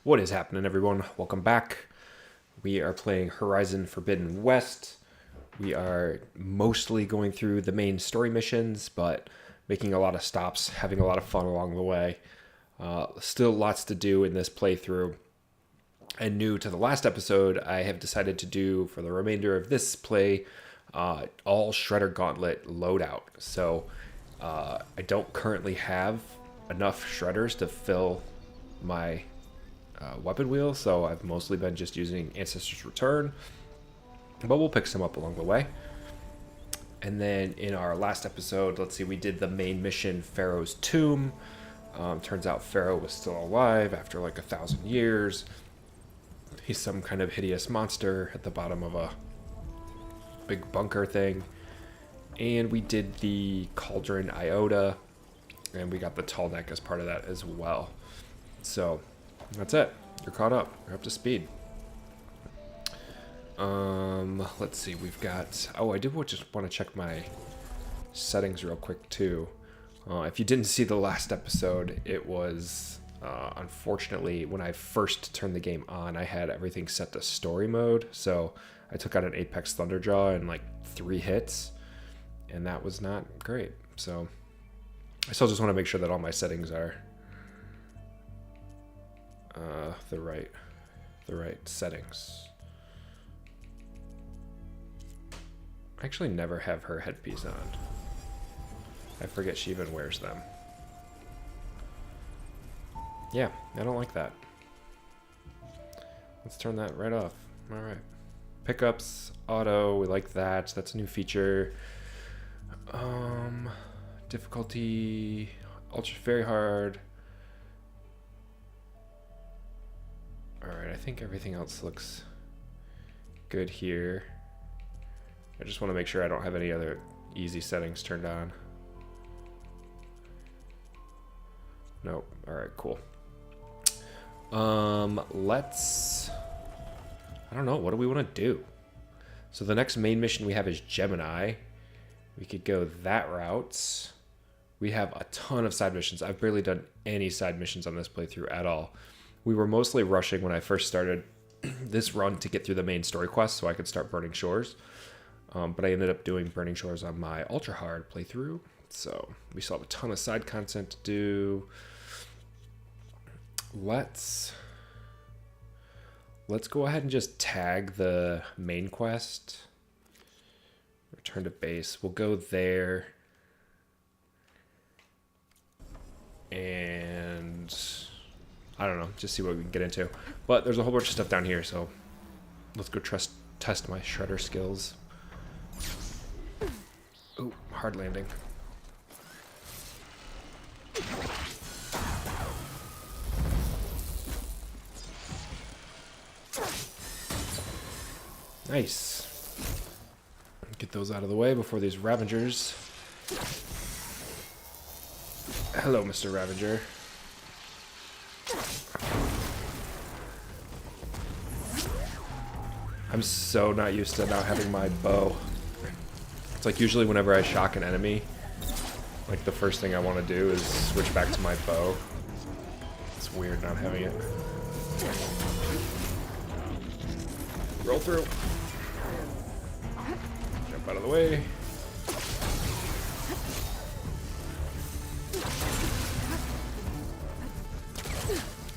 What is happening, everyone? Welcome back. We are playing Horizon Forbidden West. We are mostly going through the main story missions, but making a lot of stops, having a lot of fun along the way. Still lots to do in this playthrough. And new to the last episode, I have decided to do, for the remainder of this play, all Shredder Gauntlet loadout. So I don't currently have enough shredders to fill my weapon wheel, so I've mostly been just using Ancestor's Return, but we'll pick some up along the way. And then in our last episode, let's see, we did the main mission, Pharaoh's Tomb. Turns out Pharaoh was still alive after like 1,000 years. He's some kind of hideous monster at the bottom of a big bunker thing. And we did the Cauldron Iota, and we got the tall neck as part of that as well. So that's it. You're caught up. You're up to speed. Let's see. We've got... Oh, I did just want to check my settings real quick, too. If you didn't see the last episode, it was... unfortunately, when I first turned the game on, I had everything set to story mode. So I took out an Apex Thunderjaw in like 3 hits. And that was not great. So I still just want to make sure that all my settings are... the right settings. I actually never have her headpiece on. I forget she even wears them. Yeah, I don't like that. Let's turn that right off. Alright. Pickups, auto, we like that. That's a new feature. Difficulty, ultra very hard. Alright, I think everything else looks good here. I just want to make sure I don't have any other easy settings turned on. Nope. Alright, cool. Let's... I don't know, what do we want to do? So the next main mission we have is Gemini. We could go that route. We have a ton of side missions. I've barely done any side missions on this playthrough at all. We were mostly rushing when I first started this run to get through the main story quest so I could start burningshores. But I ended up doing burningshores on my ultra hard playthrough. So we still have a ton of side content to do. Let's go ahead and just tag the main quest. Return to base. We'll go there. And I don't know, just see what we can get into. But there's a whole bunch of stuff down here, so let's go test my shredder skills. Ooh, hard landing. Nice. Get those out of the way before these Ravengers. Hello, Mr. Ravager. I'm so not used to now having my bow. It's like usually whenever I shock an enemy, like the first thing I want to do is switch back to my bow. It's weird not having it. Roll through. Jump out of the way.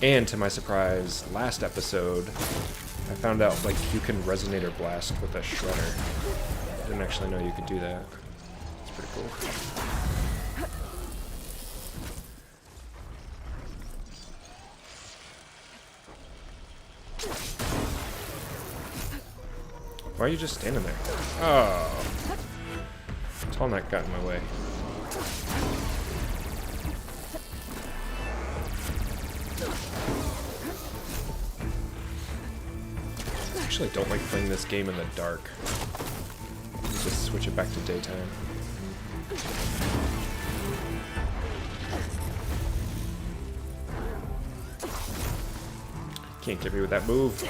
And to my surprise, last episode, I found out like you can resonator blast with a shredder. I didn't actually know you could do that. It's pretty cool. Why are you just standing there? Oh. Tall neck got in my way. I actually don't like playing this game in the dark. Just switch it back to daytime. Can't get me with that move.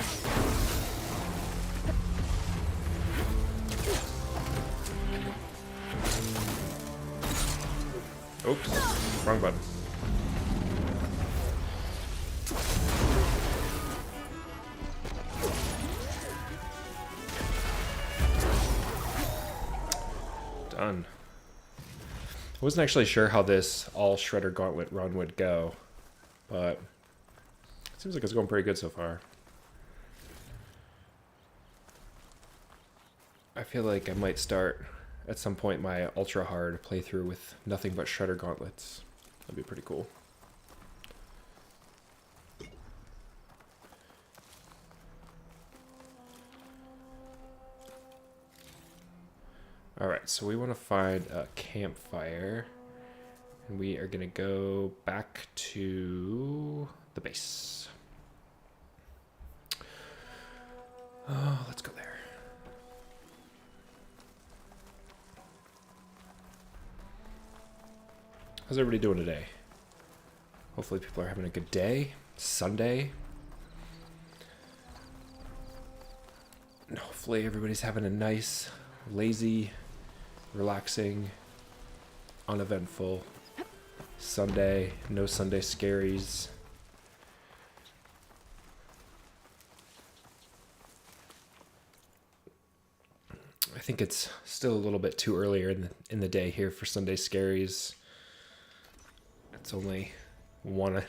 Oops, wrong button. wasn't actually sure how this all Shredder Gauntlet run would go, but it seems like it's going pretty good so far. I feel like I might start at some point my ultra hard playthrough with nothing but Shredder Gauntlets. That'd be pretty cool. Alright, so we want to find a campfire, and we are going to go back to the base. Oh, let's go there. How's everybody doing today? Hopefully people are having a good day. Sunday. And hopefully everybody's having a nice, lazy, relaxing, uneventful Sunday. No Sunday scaries. I think it's still a little bit too earlier in the day here for Sunday scaries. It's only 1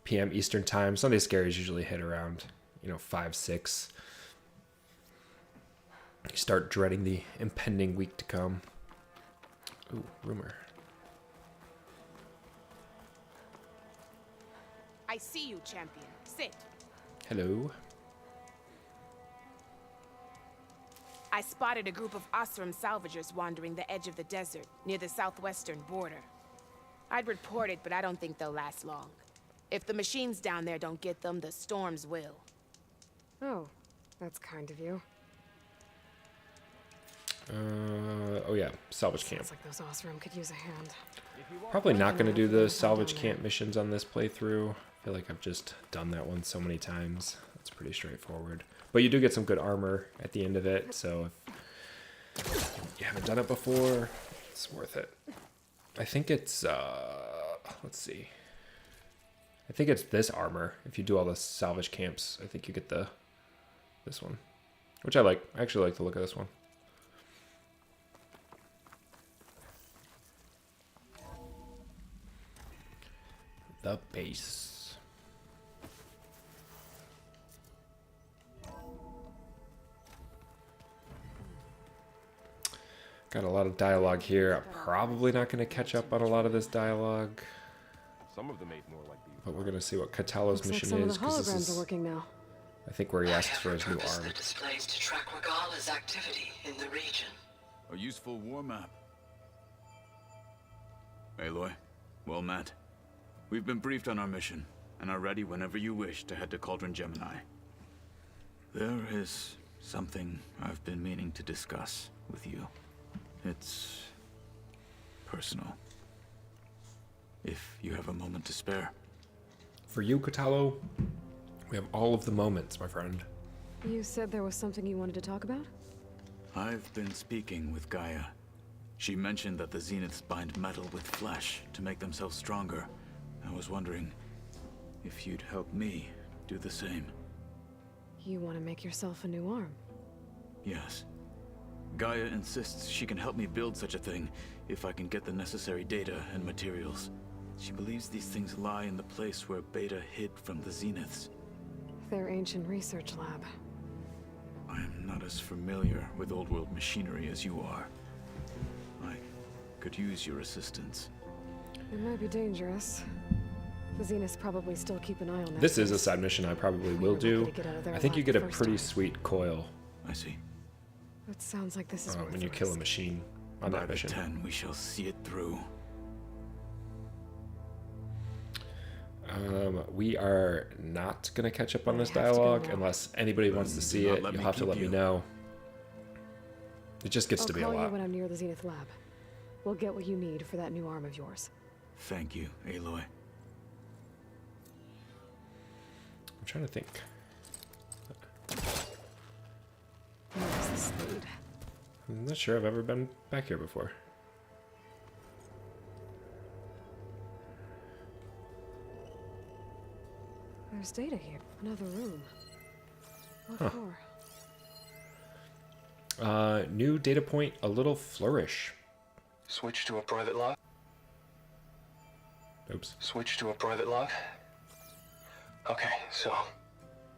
p.m. Eastern time. Sunday scaries usually hit around, 5, 6. You start dreading the impending week to come. Ooh, rumor. I see you, champion. Sit. Hello. I spotted a group of Osram salvagers wandering the edge of the desert near the southwestern border. I'd report it, but I don't think they'll last long. If the machines down there don't get them, the storms will. Oh, that's kind of you. Oh yeah, salvage camp. Sounds like those Osram could use a hand. Probably not going to do the salvage camp missions on this playthrough. I feel like I've just done that one so many times. It's pretty straightforward. But you do get some good armor at the end of it, so if you haven't done it before, it's worth it. I think it's, let's see. I think it's this armor. If you do all the salvage camps, I think you get this one. Which I like. I actually like the look of this one. The base. Got a lot of dialogue here. I'm probably not going to catch up on a lot of this dialogue. Some of them ate more like these. But we're going to see what Katalo's Looks like mission some is. of the holograms are working now. I think where he asks for his new arm. The displays to track Regala's activity in the region. A useful war map. Aloy, well met. We've been briefed on our mission, and are ready whenever you wish to head to Cauldron Gemini. There is something I've been meaning to discuss with you. It's personal. If you have a moment to spare. For you, Katalo, we have all of the moments, my friend. You said there was something you wanted to talk about? I've been speaking with Gaia. She mentioned that the Zeniths bind metal with flesh to make themselves stronger. I was wondering if you'd help me do the same. You want to make yourself a new arm? Yes. Gaia insists she can help me build such a thing if I can get the necessary data and materials. She believes these things lie in the place where Beta hid from the Zeniths. Their ancient research lab. I am not as familiar with old world machinery as you are. I could use your assistance. It might be dangerous. The Zeniths probably still keep an eye on that. This is a place. side mission I probably will do. I think you get a pretty sweet coil I see. It sounds like this is worth when you the kill a risk. machine on that By the mission. 10, we shall see it through. We are not going to catch up on I this have to go dialogue now. unless anybody wants to Do see not it. let You'll me have to keep let me you. know. It just gets I'll to be a call you lot. when I'm near the Zenith lab. We'll get what you need for that new arm of yours. Thank you, Aloy. I'm trying to think. Where's the Slade? I'm not sure I've ever been back here before. There's data here. Another room. What Huh. for? New data point, a little flourish. Switch to a private line. Oops. Switch to a private log. Okay, so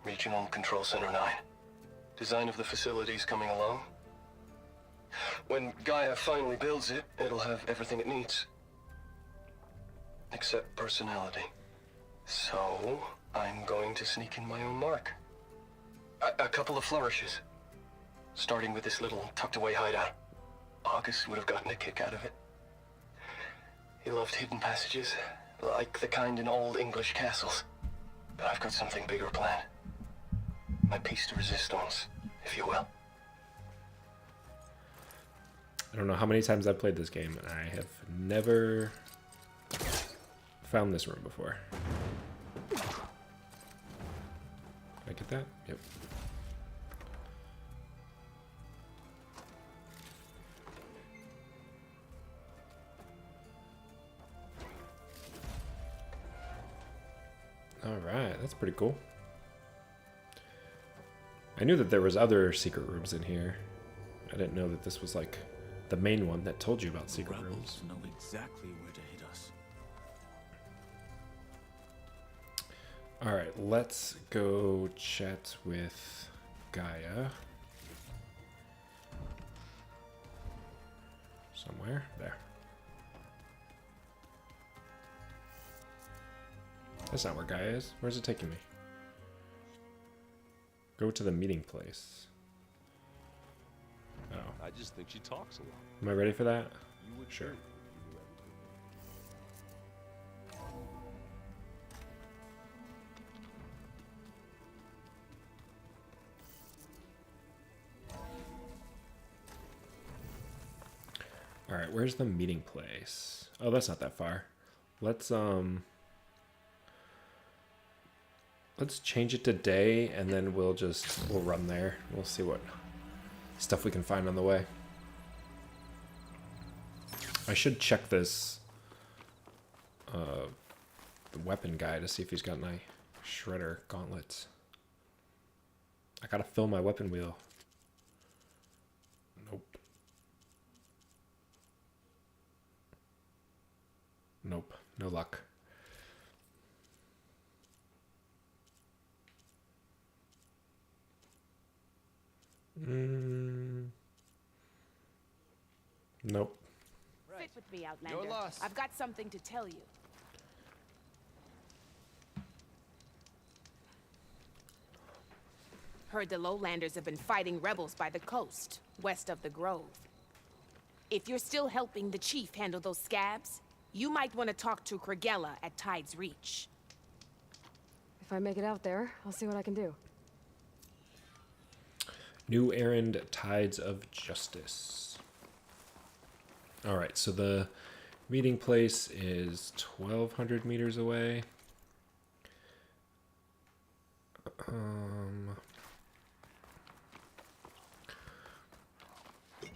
Regional Control Center 9. Design of the facility's coming along. When Gaia finally builds it, it'll have everything it needs. Except personality. So, I'm going to sneak in my own mark. A couple of flourishes. Starting with this little tucked-away hideout. August would have gotten a kick out of it. He loved hidden passages, like the kind in old English castles. But I've got something bigger planned. My piece de resistance, if you will. I don't know how many times I've played this game, and I have never found this room before. Did I get that? Yep. Alright, that's pretty cool. I knew that there was other secret rooms in here. I didn't know that this was like the main one that told you about secret rooms. Know exactly where to hit us. Alright, let's go chat with Gaia. Somewhere. There. That's not where Gaia is. Where's it taking me? Go to the meeting place. Oh. I just think she talks a lot. Am I ready for that? You would Sure. think Alright, where's the meeting place? Oh, that's not that far. Let's change it to day, and then we'll run there. We'll see what stuff we can find on the way. I should check this the weapon guy to see if he's got any Shredder Gauntlets. I gotta fill my weapon wheel. Nope. Nope. No luck. Nope. Sit with me, Outlander. Your loss. I've got something to tell you. Heard the lowlanders have been fighting rebels by the coast, west of the grove. If you're still helping the chief handle those scabs, you might want to talk to Kragella at Tide's Reach. If I make it out there, I'll see what I can do. New errand, Tides of Justice. Alright, so the meeting place is 1,200 meters away.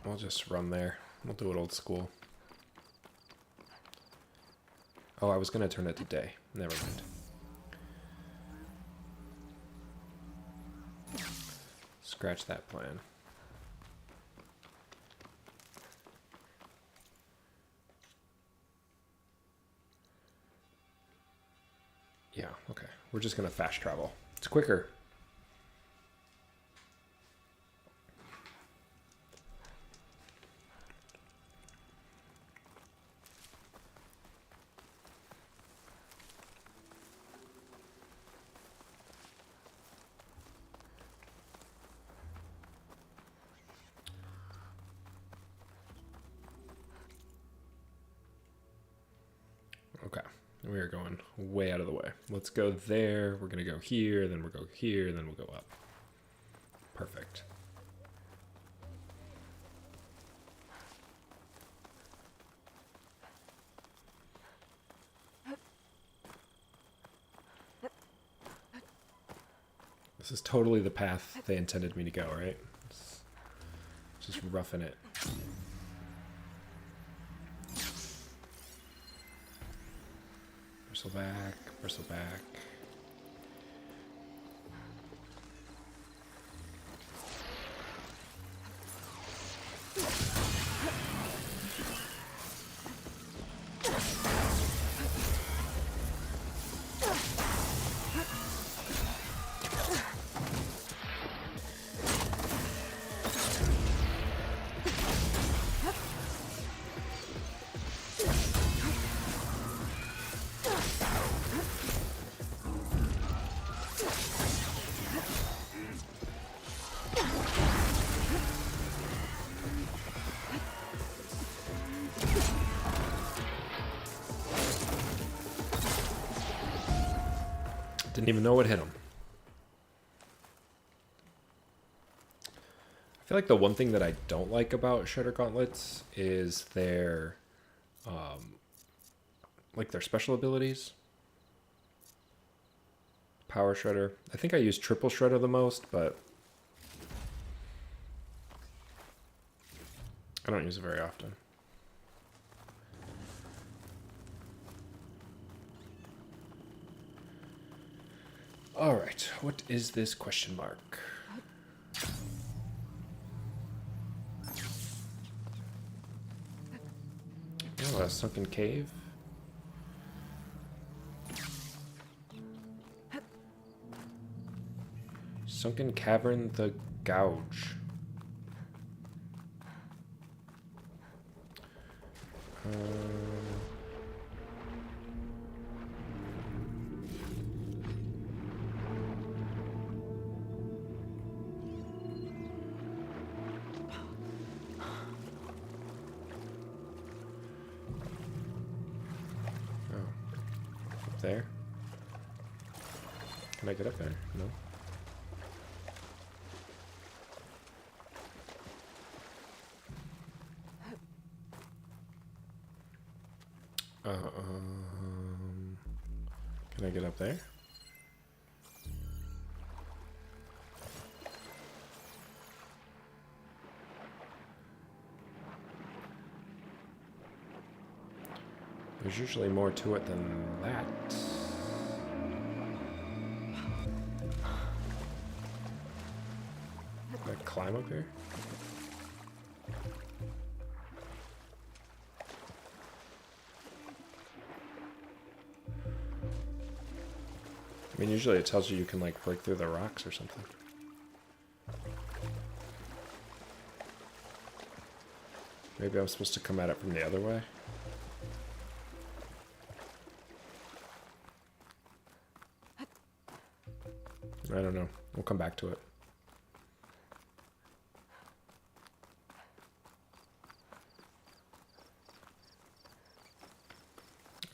We'll just run there. We'll do it old school. Oh, I was going to turn it to day. Never mind. Scratch that plan. Yeah, okay. We're just going to fast travel. It's quicker. Okay, we are going way out of the way. Let's go there. We're going to go here, then we'll go here, then we'll go up. Perfect. This is totally the path they intended me to go, right? It's just roughing it. Bristle back, bristle back. Didn't even know what hit him. I feel like the one thing that I don't like about Shredder Gauntlets is their, like their special abilities. Power Shredder. I think I use Triple Shredder the most, but I don't use it very often. All right, what is this question mark? Oh, a sunken cave. Sunken cavern, the gouge. There. Can I get up there? No. Can I get up there? There's usually more to it than that. Can I climb up here? I mean, usually it tells you can like break through the rocks or something. Maybe I'm supposed to come at it from the other way. I don't know. We'll come back to it.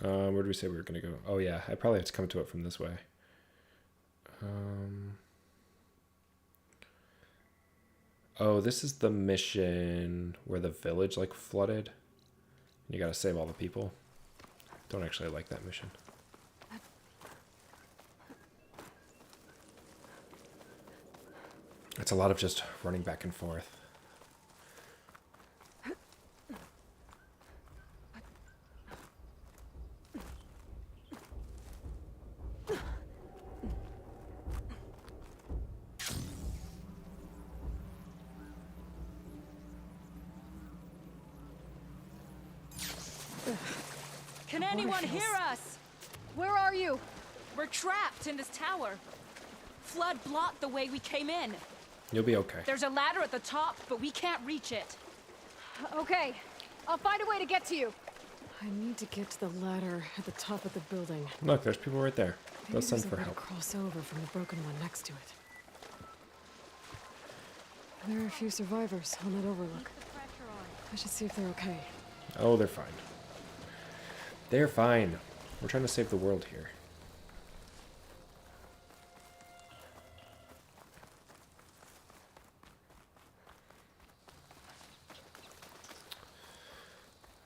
Where did we say we were going to go? Oh yeah, I probably have to come to it from this way. Oh, this is the mission where the village like flooded. You gotta save all the people. Don't actually like that mission. It's a lot of just running back and forth. Can anyone hear us? Where are you? We're trapped in this tower. Flood blocked the way we came in. You'll be okay. There's a ladder at the top, but we can't reach it. Okay, I'll find a way to get to you. I need to get to the ladder at the top of the building. Look, there's people right there. They'll Maybe send there's a for way to help. cross over from the broken one next to it. There are a few survivors on that overlook. I should see if they're okay. Oh, they're fine. They're fine. We're trying to save the world here.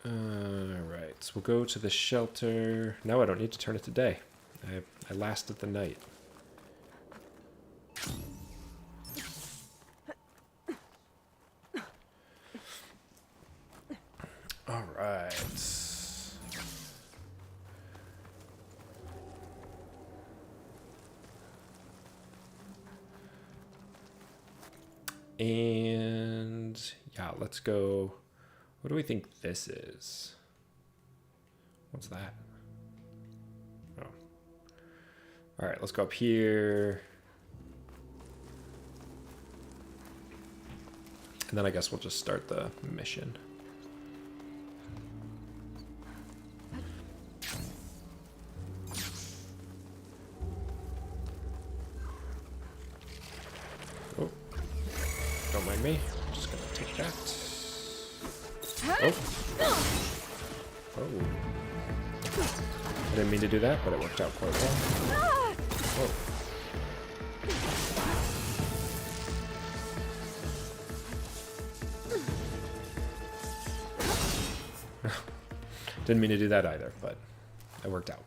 Alright, so we'll go to the shelter. No, I don't need to turn it to day. I lasted the night. Alright. And yeah, let's go. What do we think this is? What's that? Oh. All right, let's go up here. And then I guess we'll just start the mission. Oh, don't mind me. I'm just gonna take that. Oh. Oh. I didn't mean to do that, but it worked out quite well. Whoa. Didn't mean to do that either, but it worked out.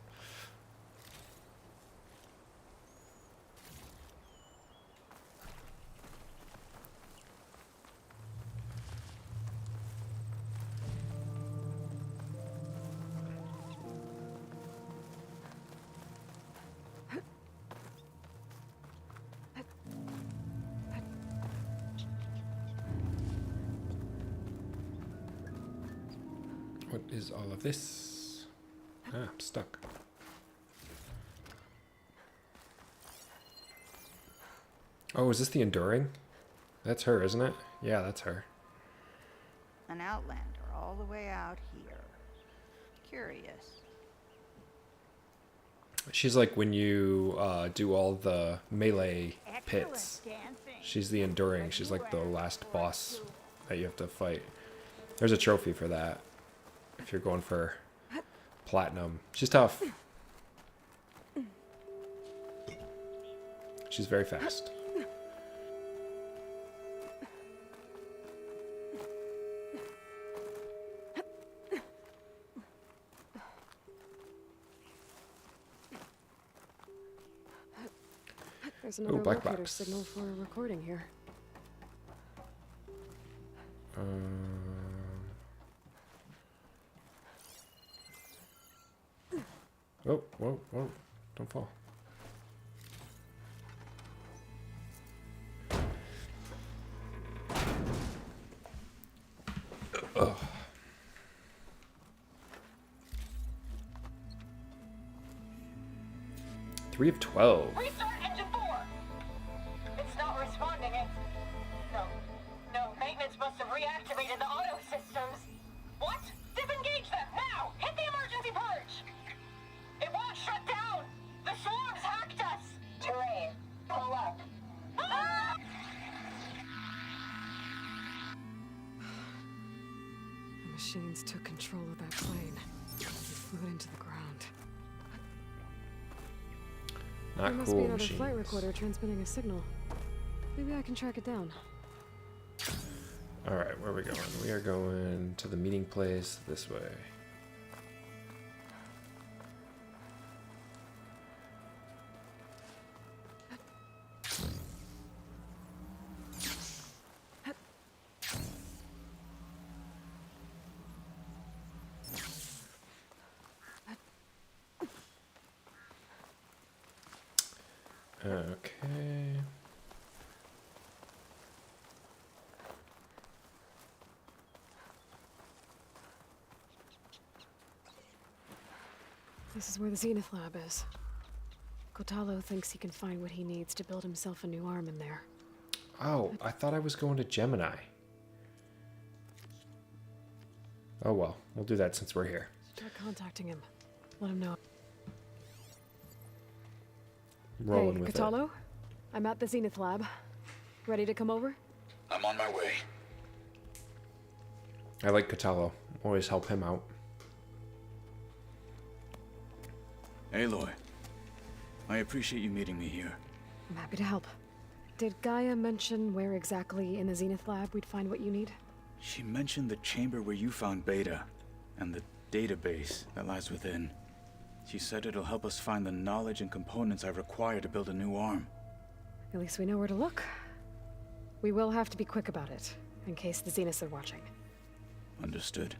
What is all of this? Ah, I'm stuck. Oh, is this the Enduring? That's her, isn't it? Yeah, that's her. An outlander all the way out here. Curious. She's like when you do all the melee pits. She's the Enduring. She's like the last boss that you have to fight. There's a trophy for that. If you're going for platinum. She's tough. She's very fast. There's another black locator box. signal for a recording here. Oh, whoa, whoa. Don't fall. Ugh. Three of 12. Restart engine 4! It's not responding. No, maintenance must have reactivated the auto systems. What? Disengage them, now! Hit the emergency purge! It won't shut down! The swarms hacked us! Terrain, pull up. Ah! The machines took control of that plane. They flew it into the ground. Not There must cool be another machines. flight recorder transmitting a signal. Maybe I can track it down. Alright, where are we going? We are going to the meeting place this way. Okay. This is where the Zenith lab is. Kotalo thinks he can find what he needs to build himself a new arm in there. Oh, I thought I was going to Gemini. Oh well, we'll do that since we're here. Try contacting him. Let him know. Rolling Hey, with Kotalo? I'm at the Zenith lab. Ready to come over? I'm on my way. it. I like Kotalo. Always help him out. Aloy, I appreciate you meeting me here. I'm happy to help. Did Gaia mention where exactly in the Zenith lab we'd find what you need? She mentioned the chamber where you found Beta, and the database that lies within. She said it'll help us find the knowledge and components I require to build a new arm. At least we know where to look. We will have to be quick about it, in case the Zeniths are watching. Understood.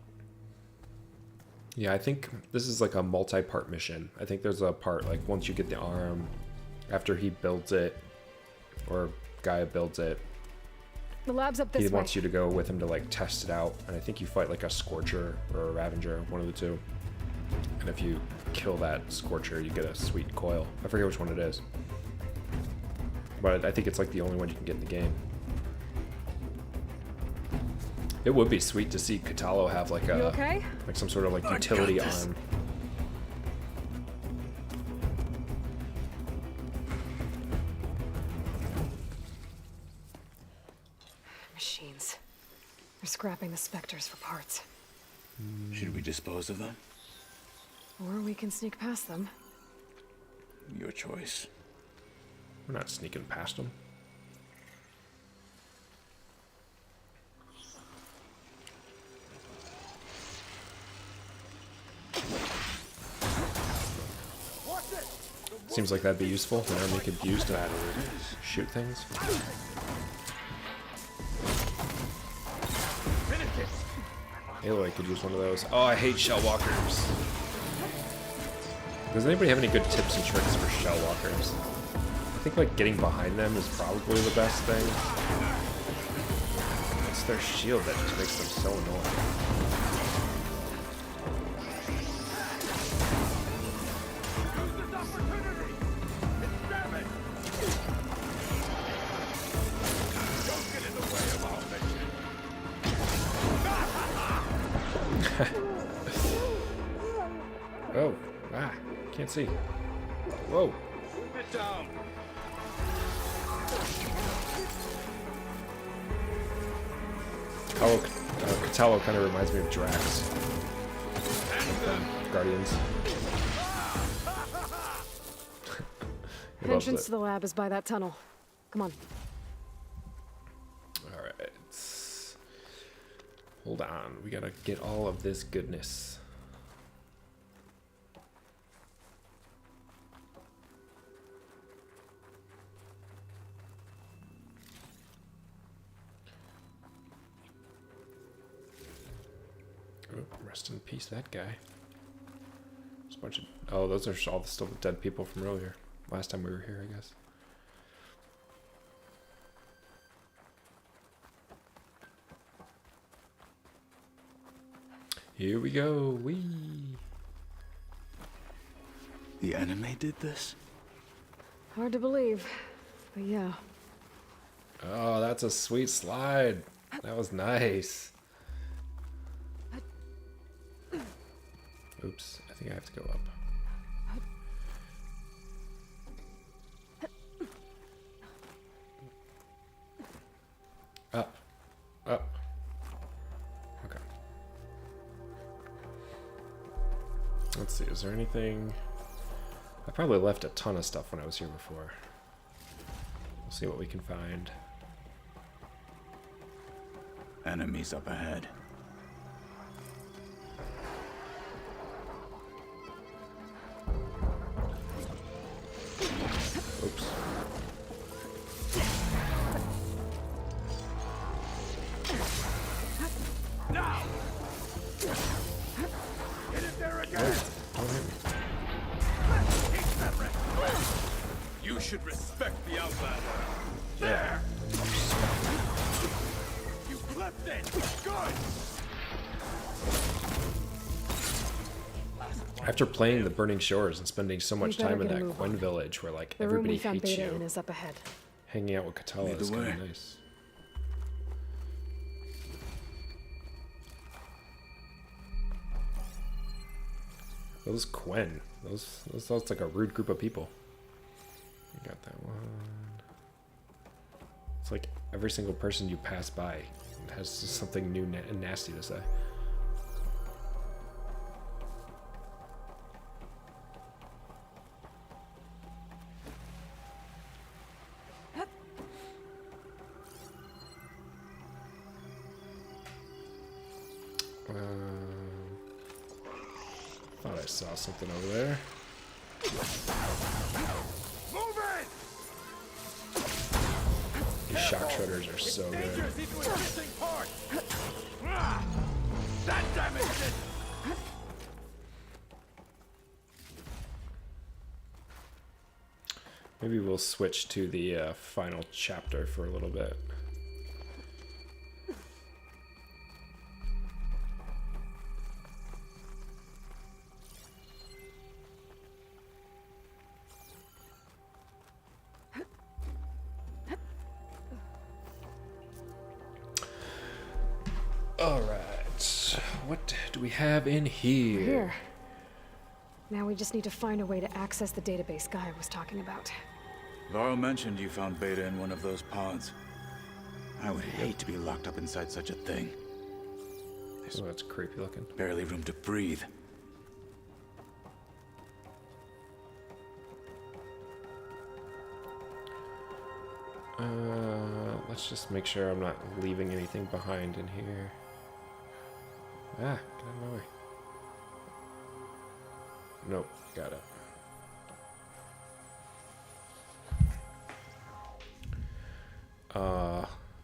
Yeah, I think this is like a multi-part mission. I think there's a part like once you get the arm, after he builds it, or Gaia builds it, The lab's up this he way. wants you to go with him to like test it out. And I think you fight like a Scorcher or a Ravager, one of the two. And if you kill that Scorcher, you get a sweet coil. I forget which one it is. But I think it's like the only one you can get in the game. It would be sweet to see Kotalo have like You a okay? like some sort of like I utility got this. arm. Machines. They're scrapping the Spectres for parts. Should we dispose of them? Or we can sneak past them. Your choice. We're not sneaking past them. Seems like that'd be useful. An army could use to shoot things. Aloy could use one of those. Oh, I hate shell walkers. Does anybody have any good tips and tricks for shell walkers? I think like getting behind them is probably the best thing. It's their shield that just makes them so annoying. Oh, can't see. Whoa. Get down. Catallo kind of reminds me of Drax from Guardians. He loves Entrance it. to the lab is by that tunnel. Come on. Alright. Hold on. We gotta get all of this goodness. Oh, rest in peace, that guy. There's a bunch of... Oh, those are all still the dead people from earlier. Last time we were here, I guess. Here we go. Whee! The anime did this? Hard to believe, but yeah. Oh, that's a sweet slide. That was nice. Oops, I think I have to go up. Up. Up. Okay. Let's see, is there anything... I probably left a ton of stuff when I was here before. We'll see what we can find. Enemies up ahead. Oops. Now. Get in there again. Don't hit me. Keep that right. You should respect the outlander. There. You clipped it. Good. After playing the Burning Shores and spending so much better time in get a that move Gwen on. village where like The room everybody we found hates Beta in you, is up ahead. hanging out with Katala Lead is the kind way. of nice. Those Gwen, those sounds like a rude group of people. You got that one. It's like every single person you pass by has something new and nasty to say. Thought I saw something over there. Move it. These shock shredders are so good. Dangerous into a missing part. That damaged it. Maybe we'll switch to the final chapter for a little bit. Alright, what do we have in here? Here. Now we just need to find a way to access the database Guy was talking about. Varl mentioned you found Beta in one of those pods. I would hate to be locked up inside such a thing. There's Oh, that's creepy looking. barely room to breathe. Let's just make sure I'm not leaving anything behind in here. Ah, get out of my way. Nope, got it.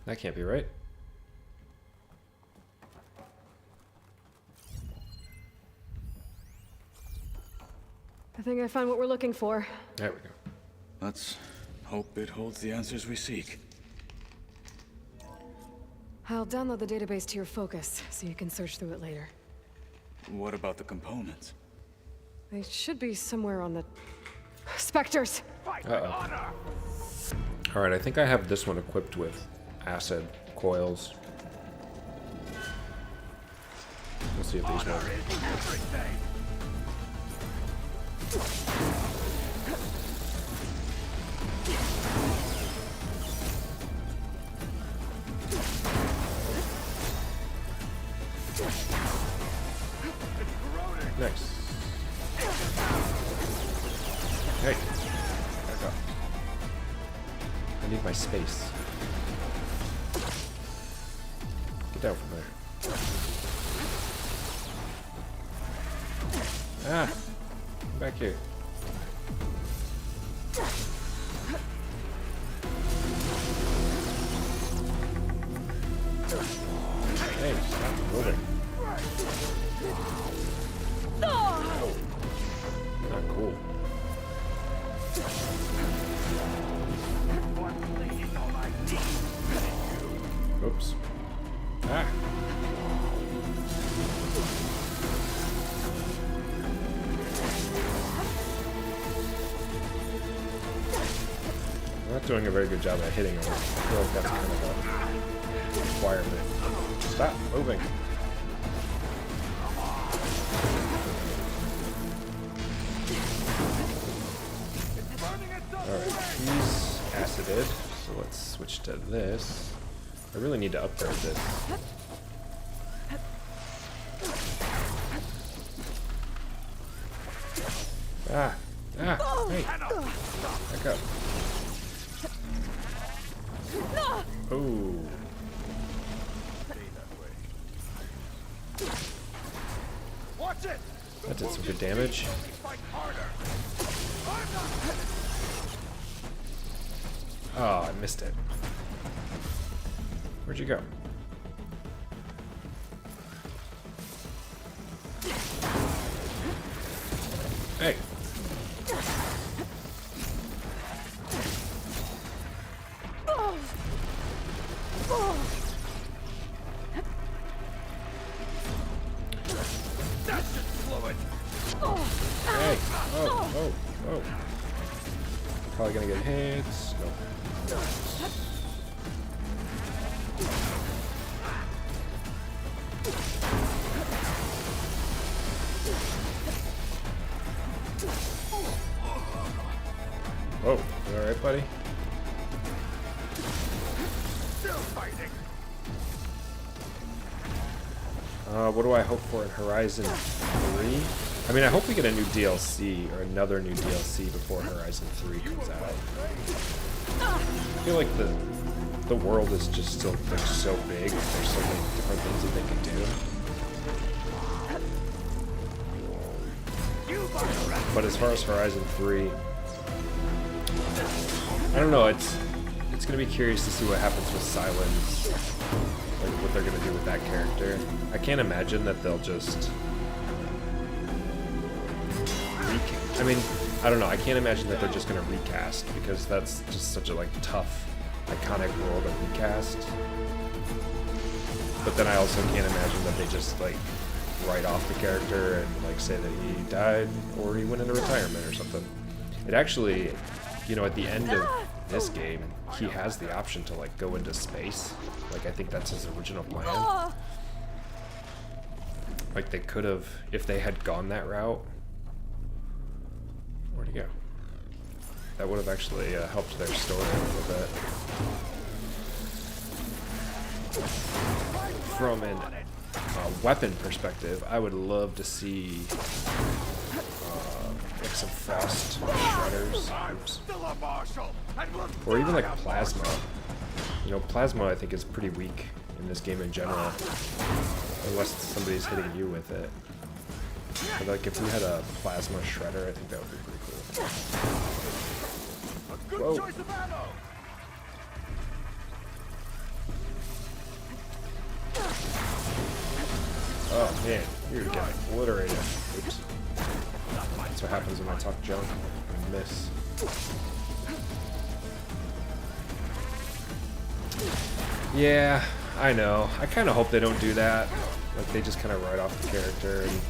That can't be right. I think I found what we're looking for. There we go. Let's hope it holds the answers we seek. I'll download the database to your focus, so you can search through it later. What about the components? They should be somewhere on the... Specters! Uh-oh. Alright, I think I have this one equipped with acid coils. Let's see if these work. Nice. Hey, back up. I need my space. Get down from there. Ah! Come back here. Hey, stop moving. Oh. Not cool. Oops. Ah. I'm not doing a very good job at hitting him. I feel like that's kind of a requirement. Stop moving. Alright, he's acided, so let's switch to this. I really need to upgrade this. Ah! Ah! Hey! Back up. Oh! Watch it! That did some good damage. Oh, I missed it. Where'd you go? Hey! That's just fluid! Hey! Oh, oh, oh. Probably gonna get hits. Nope. Whoa, you alright, buddy? Still fighting! What do I hope for in Horizon 3? I mean, I hope we get a new DLC, or another new DLC before Horizon 3 comes out. I feel like the world is just still like, so big, there's so many different things that they can do. But as far as Horizon 3, I don't know, it's gonna be curious to see what happens with Silence, like what they're gonna do with that character. I can't imagine that they'll just I mean, I don't know, I can't imagine that they're just gonna recast, because that's just such a like tough, iconic role to recast. But then I also can't imagine that they just like write off the character and like say that he died or he went into retirement or something. It actually, you know, at the end of this game, he has the option to like go into space. Like I think that's his original plan. Like they could have, if they had gone that route. Where'd he go? That would have actually helped their story a little bit. From an weapon perspective, I would love to see some frost shredders. Oops. Still a marshal, and we'll Or even like plasma. You know, plasma I think is pretty weak in this game in general. Unless somebody's hitting you with it. But like if we had a plasma shredder, I think that would be pretty cool. a good Whoa. choice of ammo. Oh man, you're getting obliterated. Oops. That's what happens when I talk junk and miss. Yeah, I know. I kind of hope they don't do that. Like they just kind of write off the character, and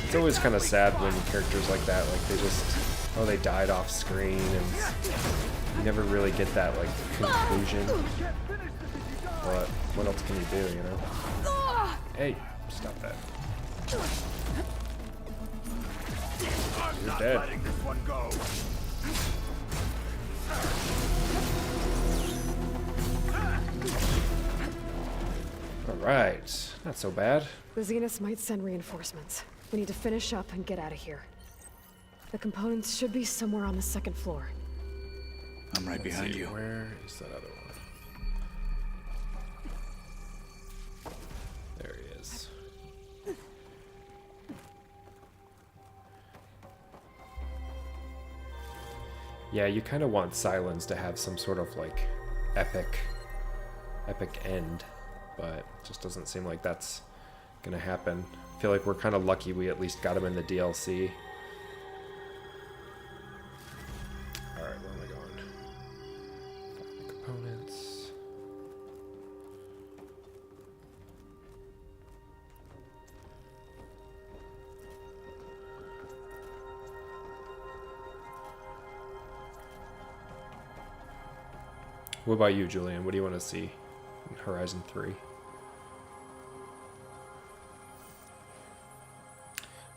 it's always kind of sad when characters like that, like they just, oh, they died off screen, and you never really get that like conclusion. But what else can you do, you know? Hey, stop that. I'm You're not dead. letting this one go. Alright, not so bad. The Zeniths might send reinforcements. We need to finish up and get out of here. The components should be somewhere on the second floor. I'm right behind you. Where is that other one? There he is. Yeah, you kind of want Silence to have some sort of like epic end, but it just doesn't seem like that's gonna happen. I feel like we're kind of lucky we at least got him in the DLC. Alright, where am I going? Components. What about you, Julian? What do you want to see in Horizon 3?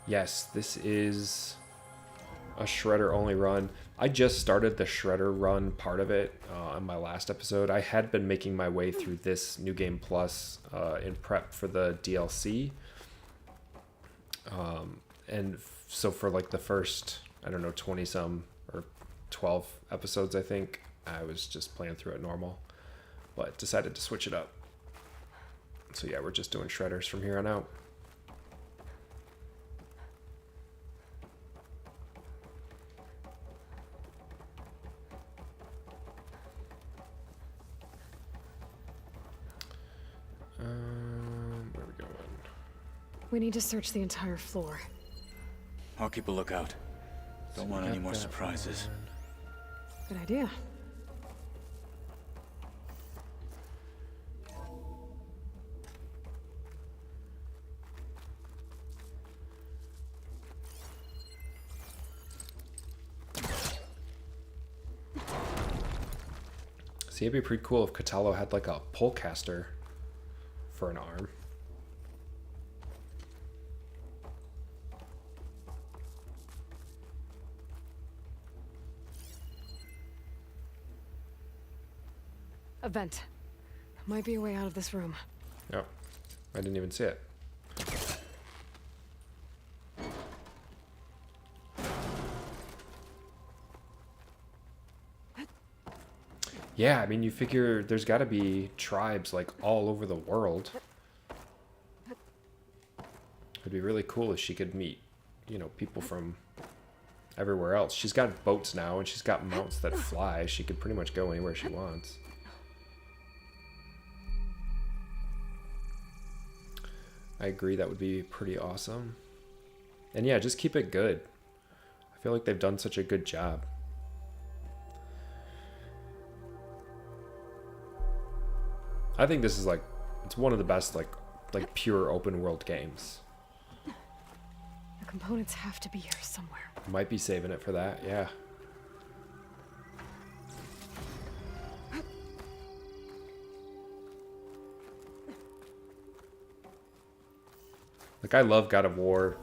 Yes, this is a Shredder only run. I just started the Shredder run part of it on my last episode. I had been making my way through this New Game Plus in prep for the DLC. So for like the first, I don't know, 20 some or 12 episodes, I think, I was just playing through it normal, but decided to switch it up. So yeah, we're just doing Shredders from here on out. Where are we going? We need to search the entire floor. I'll keep a lookout. Don't want any more surprises. Good idea. See, it'd be pretty cool if Katalo had like a polecaster for an arm. A vent. Might be a way out of this room. Yep, I didn't even see it. Yeah, I mean, you figure there's got to be tribes like all over the world. It'd be really cool if she could meet, you know, people from everywhere else. She's got boats now, and she's got mounts that fly. She could pretty much go anywhere she wants. I agree, that would be pretty awesome. And yeah, just keep it good. I feel like they've done such a good job. I think this is like, it's one of the best like pure open world games. The components have to be here somewhere. Might be saving it for that, yeah. Like, I love God of War.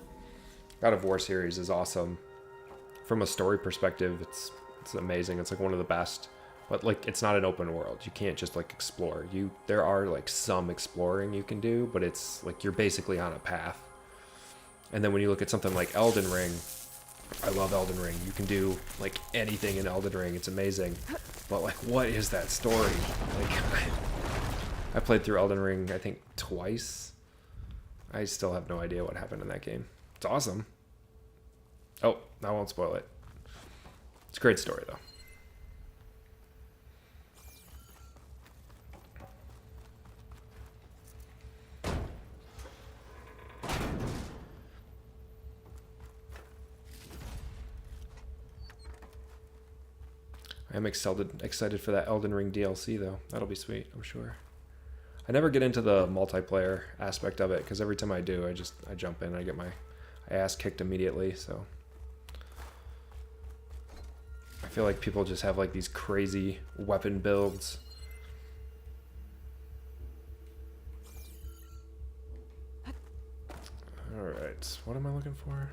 God of War series is awesome. From a story perspective, it's amazing. It's like one of the best. But like, it's not an open world. You can't just like explore. There are like some exploring you can do, but it's like you're basically on a path. And then when you look at something like Elden Ring, I love Elden Ring. You can do like anything in Elden Ring. It's amazing. But like, what is that story? Like, I played through Elden Ring, I think, twice. I still have no idea what happened in that game. It's awesome. Oh, I won't spoil it. It's a great story, though. I am excited for that Elden Ring DLC, though. That'll be sweet, I'm sure. I never get into the multiplayer aspect of it, because every time I do, I jump in, I get my ass kicked immediately, so. I feel like people just have like these crazy weapon builds. Alright, what am I looking for?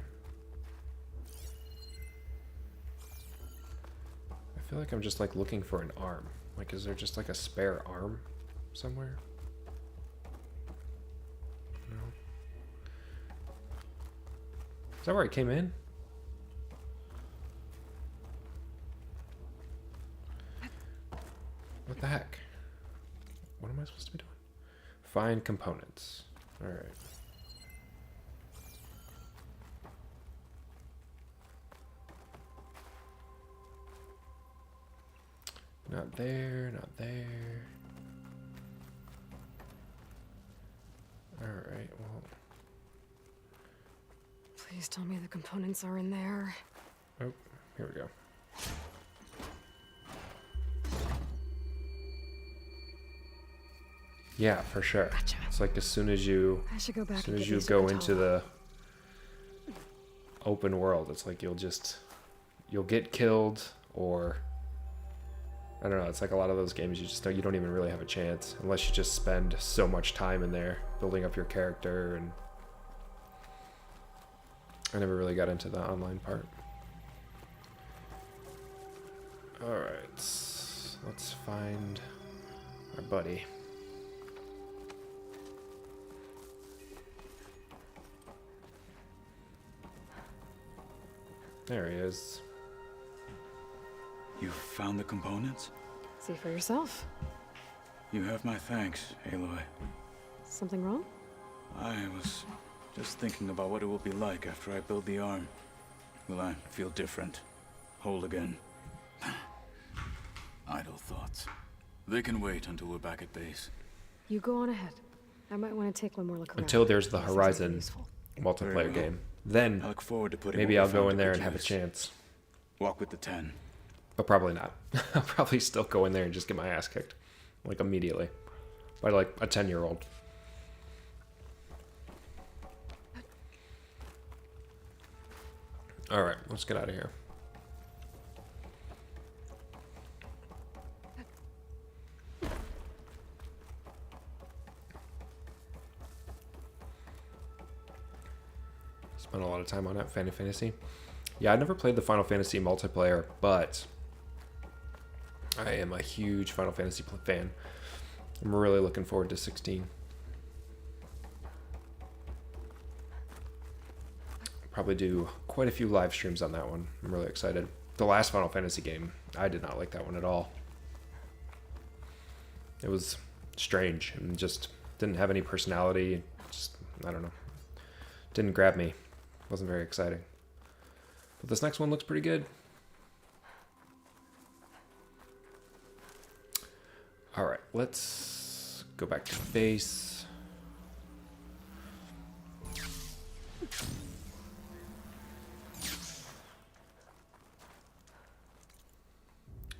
I feel like I'm just like looking for an arm. Like, is there just like a spare arm somewhere? No. Is that where I came in? What the heck? What am I supposed to be doing? Find components. Alright. Not there, not there. Alright, well. Please tell me the components are in there. Oh, here we go. Yeah, for sure. Gotcha. It's like as soon as you I should go back as soon and as get you these go for into Tala. the open world, it's like you'll get killed, or I don't know, it's like a lot of those games you don't even really have a chance unless you just spend so much time in there building up your character, and I never really got into the online part. Alright, let's find our buddy. There he is. You found the components? See for yourself. You have my thanks, Aloy. Something wrong? I was just thinking about what it will be like after I build the arm. Will I feel different? Whole again? Idle thoughts. They can wait until we're back at base. You go on ahead. I might want to take one more look around. Until there's the Seems like Horizon useful. multiplayer Very well. game. Then I look forward to putting maybe what we I'll go found in to there good and have a use. chance. Walk with the 10. But probably not. I'll probably still go in there and just get my ass kicked. Like immediately. By like a 10-year-old. Alright, let's get out of here. Spent a lot of time on it, Final Fantasy. Yeah, I never played the Final Fantasy multiplayer, but I am a huge Final Fantasy fan. I'm really looking forward to 16. Probably do quite a few live streams on that one. I'm really excited. The last Final Fantasy game, I did not like that one at all. It was strange and just didn't have any personality. Just, I don't know. Didn't grab me. Wasn't very exciting. But this next one looks pretty good. Alright, let's go back to base.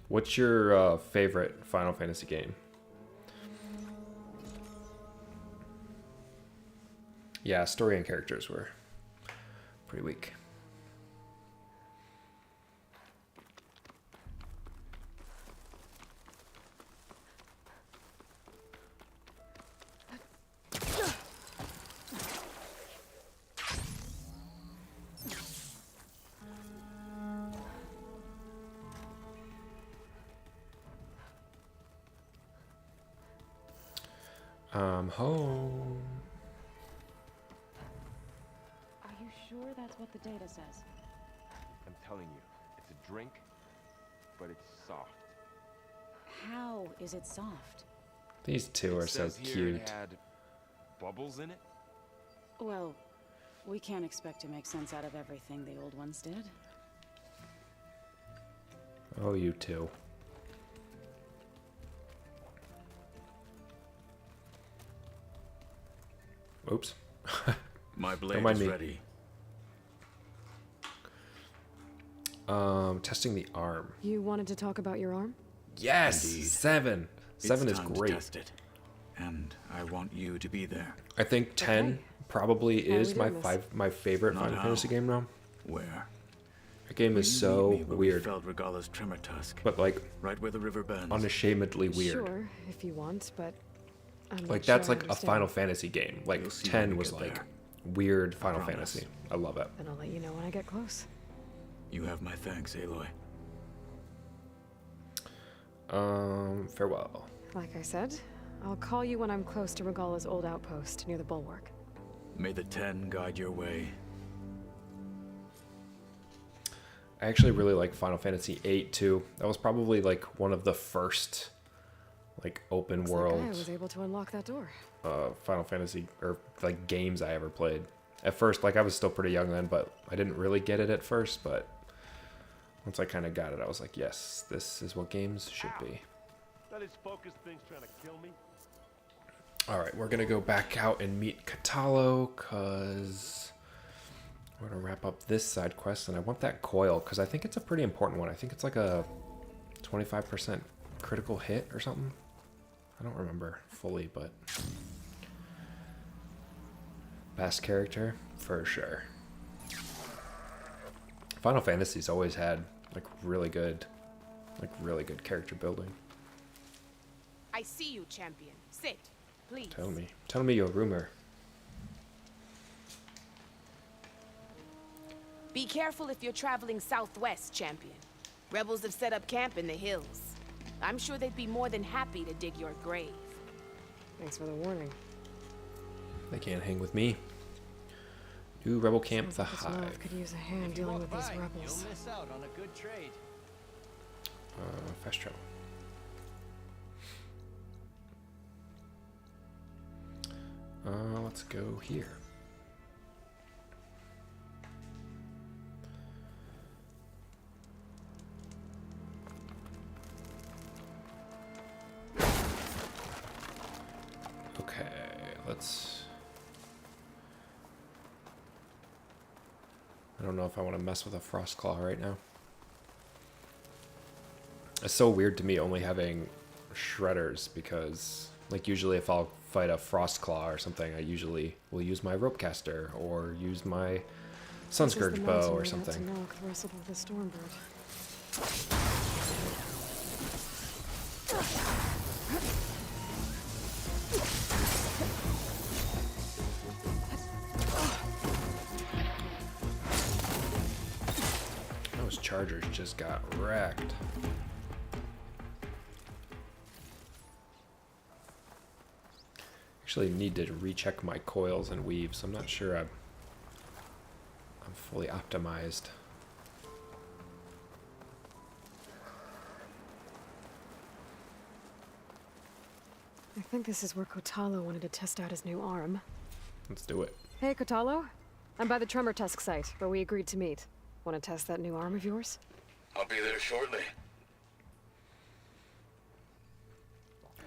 What's your favorite Final Fantasy game? Yeah, story and characters were pretty weak. I'm home. Are you sure that's what the data says? telling you, it's a drink, but it's soft. How is it soft? These two are It so says here cute. it had bubbles in it. Well, we can't expect to make sense out of everything the old ones did. Oh, you two. Oops. My blade mind is me. ready. Testing the arm. You wanted to talk about your arm? Yes, Indeed. 7. 7 It's is time to great. test it. And I want you to be there. I think 10 Okay. probably How are is we my doing this? my favorite Not Final how. Fantasy game now. Where? That game Will is you so meet me where we weird, felled Regala's tremor tusk, but like right where the river bends. unashamedly weird. Sure, if you want, but I'm not Like sure that's I like a understand. Final Fantasy game. Like You'll see when 10 we was get like there. weird Final promise. Fantasy. I love it. Then I'll let you know when I get close. You have my thanks, Aloy. Farewell. Like I said, I'll call you when I'm close to Regala's old outpost near the bulwark. May the 10 guide your way. I actually really like Final Fantasy 8 too. That was probably like one of the first like open Looks world like I was able to unlock that door. Final Fantasy or like games I ever played. At first, like I was still pretty young then, but I didn't really get it at first, but once I kind of got it, I was like, yes, this is what games should be. That is focus thing's trying to kill me. All right, we're gonna go back out and meet Katalo, cause we're gonna wrap up this side quest, and I want that coil, cause I think it's a pretty important one. I think it's like a 25% critical hit or something. I don't remember fully, but best character for sure. Final Fantasy's always had like really good character building. I see you, champion. Sit, please. Tell me your rumor. Be careful if you're traveling southwest, champion. Rebels have set up camp in the hills. I'm sure they'd be more than happy to dig your grave. Thanks for the warning. They can't hang with me. New rebel camp, Sounds the like this world Hive. could use a hand dealing with these rebels. You'll miss out on a good trade. Fast travel. Let's go here. Okay, let's... I don't know if I want to mess with a frost claw right now. It's so weird to me only having shredders because, like, usually if I'll fight a frost claw or something, I usually will use my rope caster or use my sunscourge bow or something. The Stormbird. Those chargers just got wrecked. Actually need to recheck my coils and weaves. I'm not sure I'm fully optimized. I think this is where Kotalo wanted to test out his new arm. Let's do it. Hey, Kotalo. I'm by the Tremor Tusk site, where we agreed to meet. Want to test that new arm of yours? I'll be there shortly.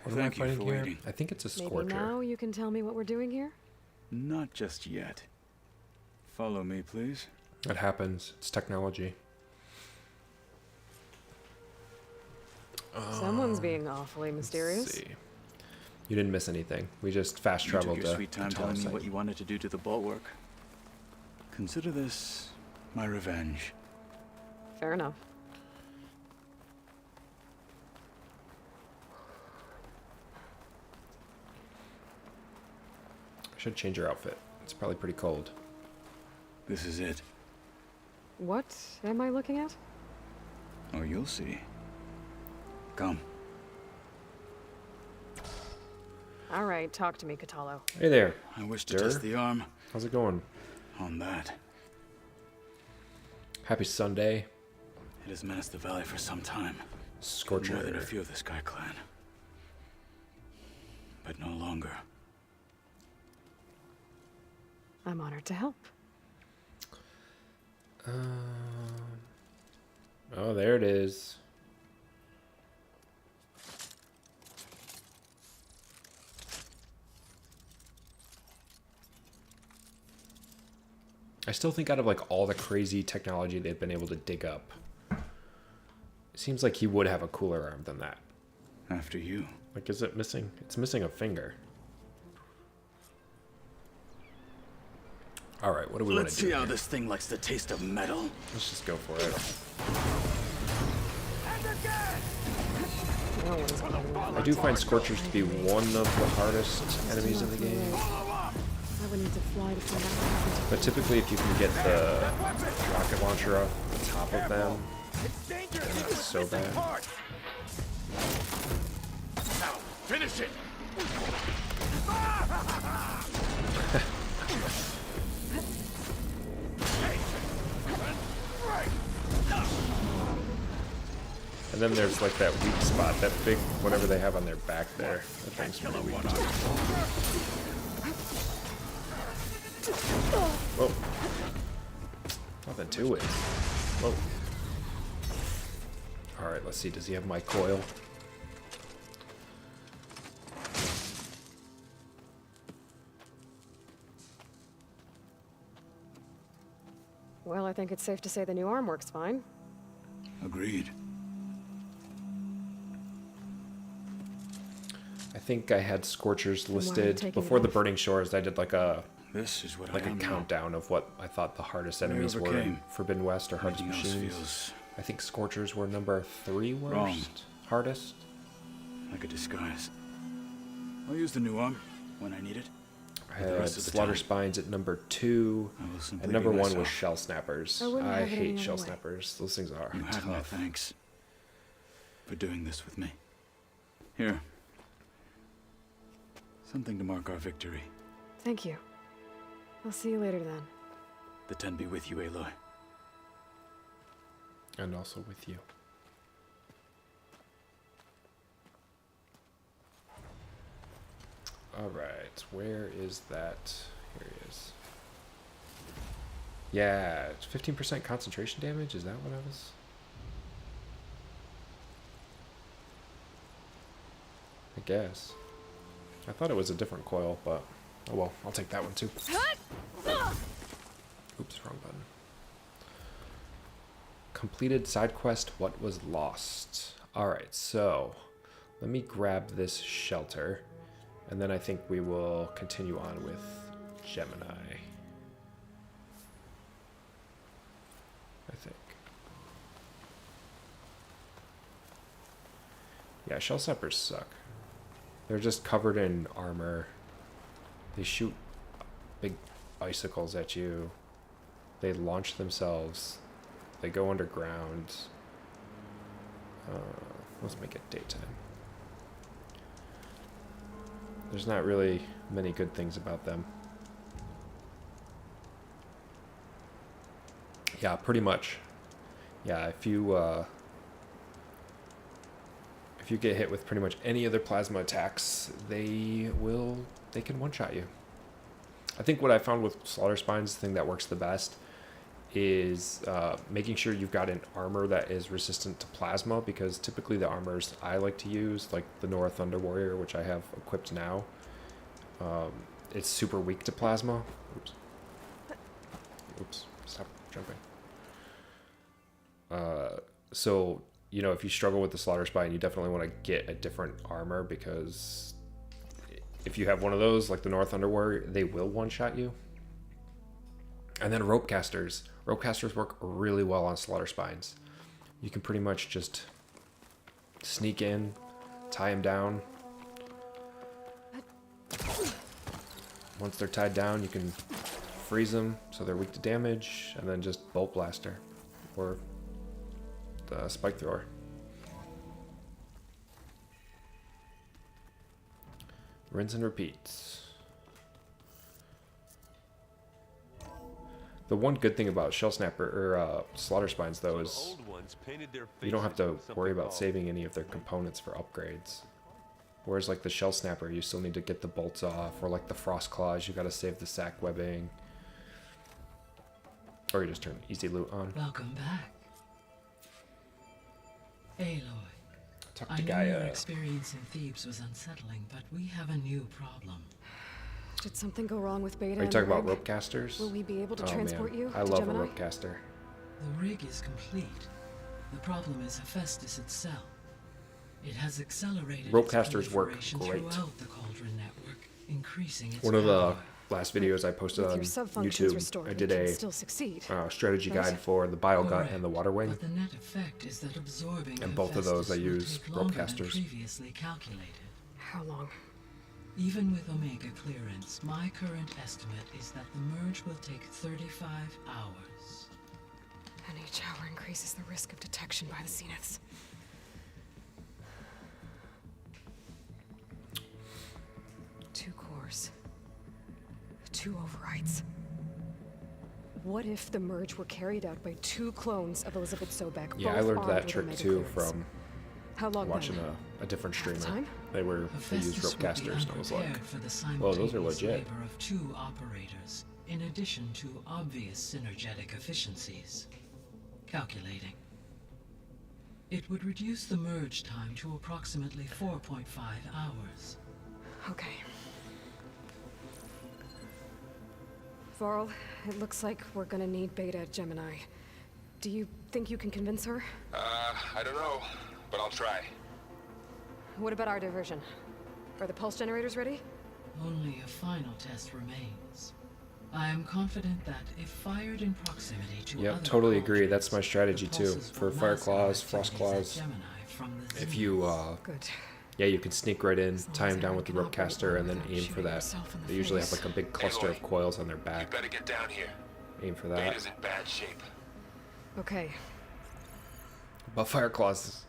What am I Thank you fighting for here? waiting. I think it's a Maybe Scorcher. now you can tell me what we're doing here? Not just yet. Follow me, please. It happens. It's technology. Someone's being awfully mysterious. Let's see. You didn't miss anything. We just fast You took traveled your to sweet time the telling me site. what you wanted to do to the bulwark. Consider this my revenge. Fair enough. I should change your outfit. It's probably pretty cold. This is it. What am I looking at? Oh, you'll see. Come. All right, talk to me, Kotalo. Hey there. I wish to Sir? test the arm How's it going? on that. Happy Sunday. It has menaced the valley for some time. Scorcher. More than a few of the Sky Clan. But no longer. I'm honored to help. Oh, there it is. I still think out of like all the crazy technology they've been able to dig up, it seems like he would have a cooler arm than that. After you. Like, is it missing? It's missing a finger. All right, what do we want to do? Let's see how this thing likes the taste of metal. Let's just go for it. I do find Scorchers to be one of the hardest enemies in the game. I would need to fly to find out. But typically, if you can get the rocket launcher off the top of them, then not so bad. Now, finish it! And then there's like that weak spot, that big whatever they have on their back there. That thing's pretty weak too. Whoa. Nothing to it. Whoa. Alright, let's see. Does he have my coil? Well, I think it's safe to say the new arm works fine. Agreed. I think I had Scorchers why are you listed taking before it the off? Burningshores. I did like a This is what like I a am now. countdown of what I thought the hardest enemies were in overcame. Forbidden West or hardest Anything else machines. feels I think Scorchers were number 3 worst. Wrong. Hardest. like a disguise. I'll use the new arm when I need it. I For the had rest of the Slaughter time, Spines at number 2. I will simply And number be 1 was myself. Shell Snappers. I wouldn't I have it any hate other Shell way. Snappers. Those things are You have my tough. thanks for doing this with me. Here. Something to mark our victory. Thank you. I'll see you later then. The 10 be with you, Aloy. And also with you. Alright, where is that? Here he is. Yeah, it's 15% concentration damage? Is that what I was? I guess. I thought it was a different coil, but oh well, I'll take that one too. Oops, wrong button. Completed side quest, what was lost? Alright, so let me grab this shelter, and then I think we will continue on with Gemini. I think. Yeah, shell snappers suck. They're just covered in armor. They shoot big icicles at you. They launch themselves. They go underground. Let's make it daytime. There's not really many good things about them. Yeah, pretty much. Yeah, if you get hit with pretty much any other plasma attacks, they can one-shot you. I think what I found with Slaughterspines, the thing that works the best is making sure you've got an armor that is resistant to plasma, because typically the armors I like to use, like the Nora Thunder Warrior, which I have equipped now, it's super weak to plasma. Oops, stop jumping. So, you know, if you struggle with the Slaughterspine, you definitely want to get a different armor, because if you have one of those, like the Nora Thunder Warrior, they will one-shot you. And then rope casters. Rope casters work really well on Slaughterspines. You can pretty much just sneak in, tie them down. Once they're tied down, you can freeze them so they're weak to damage, and then just bolt blaster or the spike thrower. Rinse and repeat. The one good thing about Shell Snapper or Slaughterspines though is Old ones painted their you don't have to faces with worry something about saving any of their components for upgrades. Whereas like the Shell Snapper, you still need to get the bolts off, or like the Frost Claws, you gotta save the sack webbing. Or you just turn easy loot on. Welcome back. Aloy, Talk I to know Gaia. your experience in Thebes was unsettling, but we have a new problem. Did something go wrong with Beta? Are you and talking the about rig? rope casters? Will we be able to Oh, transport man. you I to love Gemini? a rope caster. The rig is complete. The problem is Hephaestus itself. It has accelerated Rope its casters work proliferation great. throughout the Cauldron network, increasing its One of the power. last videos I posted With on your subfunctions YouTube, restored, I we did can a still succeed. strategy Right. guide for the Biogut Correct, and the Water Wing. But the net effect is that absorbing And both of those I Hephaestus will use take rope longer than casters. previously calculated. How long? Even with Omega clearance, my current estimate is that the merge will take 35 hours. And each hour increases the risk of detection by the Zeniths. Two cores. Two overrides. What if the merge were carried out by two clones of Elizabeth Sobek? Yeah, I both learned armed that with trick Omega too clearance? from How long watching then? a different Half the streamer. time? They used Hephaestus rope would be casters, and I was like, unprepared for the well, those are simultaneous legit. labor of two operators, in addition to obvious synergetic efficiencies. Calculating. It would reduce the merge time to approximately 4.5 hours. Okay. Varl, it looks like we're gonna need Beta at Gemini. Do you think you can convince her? I don't know, but I'll try. What about our diversion? Are the pulse generators ready? Only a final test remains. I am confident that if fired in proximity to Yep, other totally agree. cauldrons, That's my strategy the too. pulses For will Fire mask Claws, our Frost activities at Claws. Gemini from the If you, Good. yeah, you can sneak right in, As long tie as them down Aaron with the can rope operate caster, well and then without aim for shooting that. himself in the They usually have face. like a big cluster of coils on their You back. better get down here. Aim for that. Beta's in bad shape. Okay. But Fire Claws,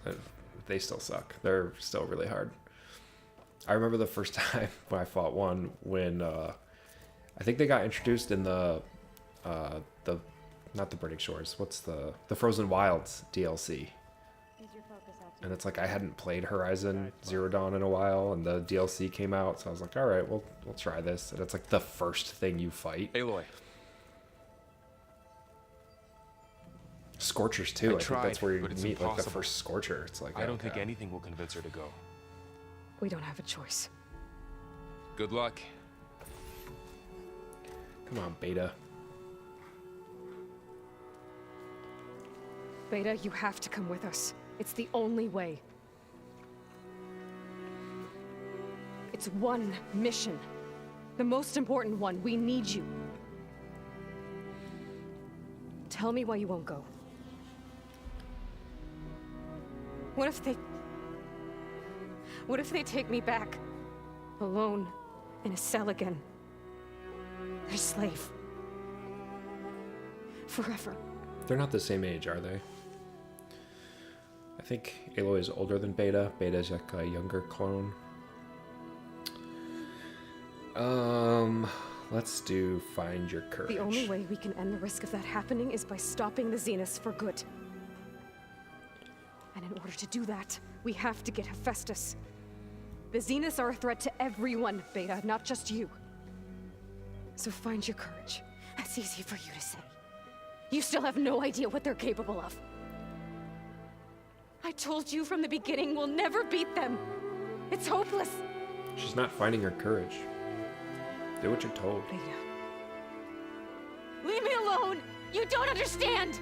they still suck. They're still really hard. I remember the first time when I fought one when I think they got introduced in the not the Burning Shores. What's the Frozen Wilds DLC? And it's like I hadn't played Horizon Zero Dawn in a while, and the DLC came out, so I was like, all right, we'll try this. And it's like the first thing you fight. Aloy, Scorchers too. I think tried, that's where you but it's meet like the impossible. first Scorcher. It's like I don't think okay. anything will convince her to go. We don't have a choice. Good luck. Come on, Beta. Beta, you have to come with us. It's the only way. It's one mission. The most important one. We need you. Tell me why you won't go. What if they take me back? Alone, in a cell again. Their slave. Forever. They're not the same age, are they? I think Aloy is older than Beta. Beta is like a younger clone. Let's do Find Your Courage. The only way we can end the risk of that happening is by stopping the Zeniths for good. And in order to do that, we have to get Hephaestus. The Zeniths are a threat to everyone, Beta, not just you. So find your courage. That's easy for you to say. You still have no idea what they're capable of. I told you from the beginning we'll never beat them. It's hopeless. She's not finding her courage. Do what you're told. Beta. Leave me alone! You don't understand!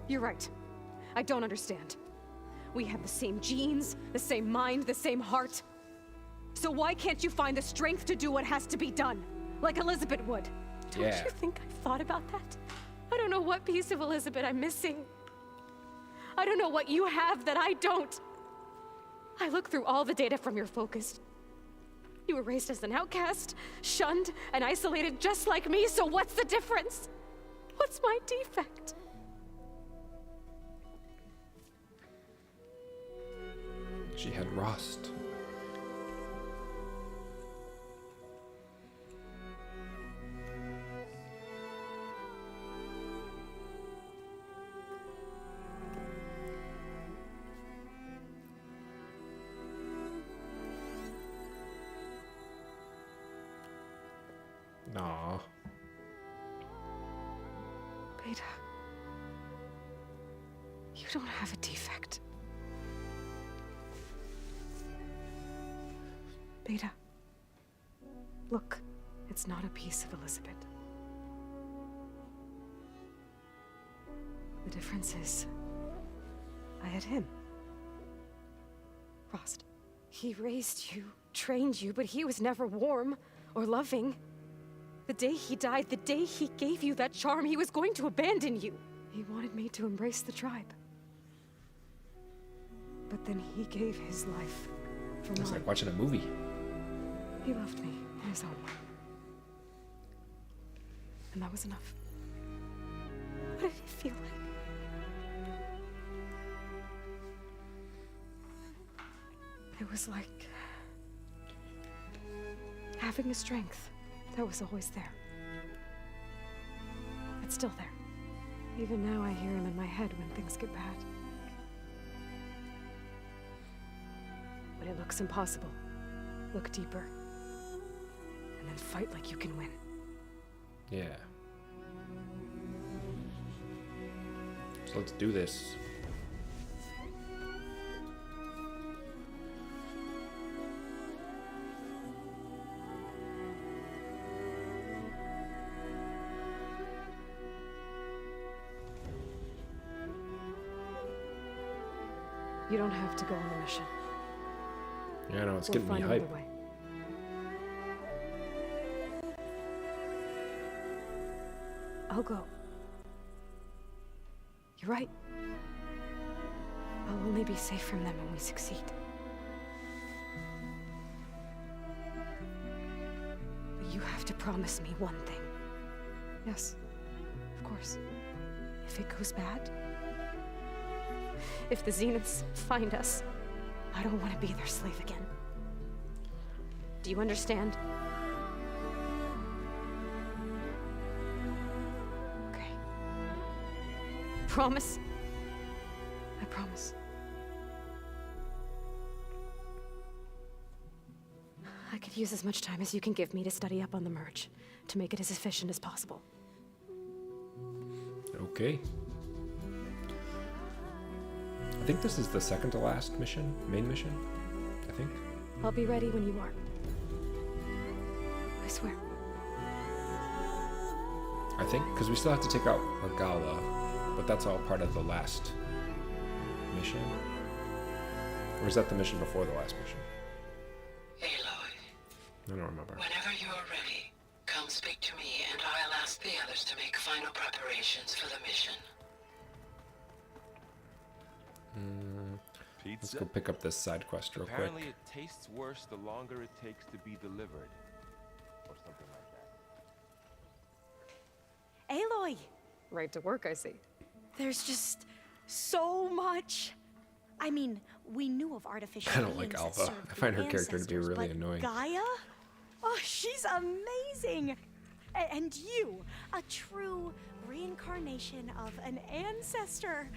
You're right. I don't understand. We have the same genes, the same mind, the same heart. So why can't you find the strength to do what has to be done? Like Elizabeth would. Don't Yeah. you think I've thought about that? I don't know what piece of Elizabeth I'm missing. I don't know what you have that I don't. I look through all the data from your focus. You were raised as an outcast, shunned, and isolated just like me, so what's the difference? What's my defect? She had rust. Aw. Beta. You don't have a defect. Beta. Look, it's not a piece of Elizabeth. The difference is, I had him. Frost. He raised you, trained you, but he was never warm or loving. The day he died, the day he gave you that charm, he was going to abandon you. He wanted me to embrace the tribe. But then he gave his life for It's mine. like watching a movie. He loved me in his own way. And that was enough. What did it feel like? It was like having a strength that was always there. It's still there. Even now I hear him in my head when things get bad. When it looks impossible, look deeper. And then fight like you can win. Yeah. So let's do this. You don't have to go on the mission. Yeah, I know, it's We'll getting me find hype. another way. I'll go. You're right. I'll only be safe from them when we succeed. But you have to promise me one thing. Yes, of course. If it goes bad, if the Zeniths find us, I don't want to be their slave again. Do you understand? Okay. Promise? I promise. I could use as much time as you can give me to study up on the merge, to make it as efficient as possible. Okay. I think this is the second to last mission, main mission, I think. I'll be ready when you are. I swear. I think, because we still have to take out Regala, but that's all part of the last mission. Or is that the mission before the last mission? Aloy, I don't remember. whenever you are ready, come speak to me and I'll ask the others to make final preparations for the mission. Let's go pick up this side quest real Apparently quick. it tastes worse the longer it takes to be delivered. Or something like that. Aloy, Right to work, I see. there's just so much. I mean, we knew of artificial I don't like beings that Alpha. served I find the her character to be ancestors, really but annoying. Gaia? Oh, she's amazing. And you, a true reincarnation of an ancestor.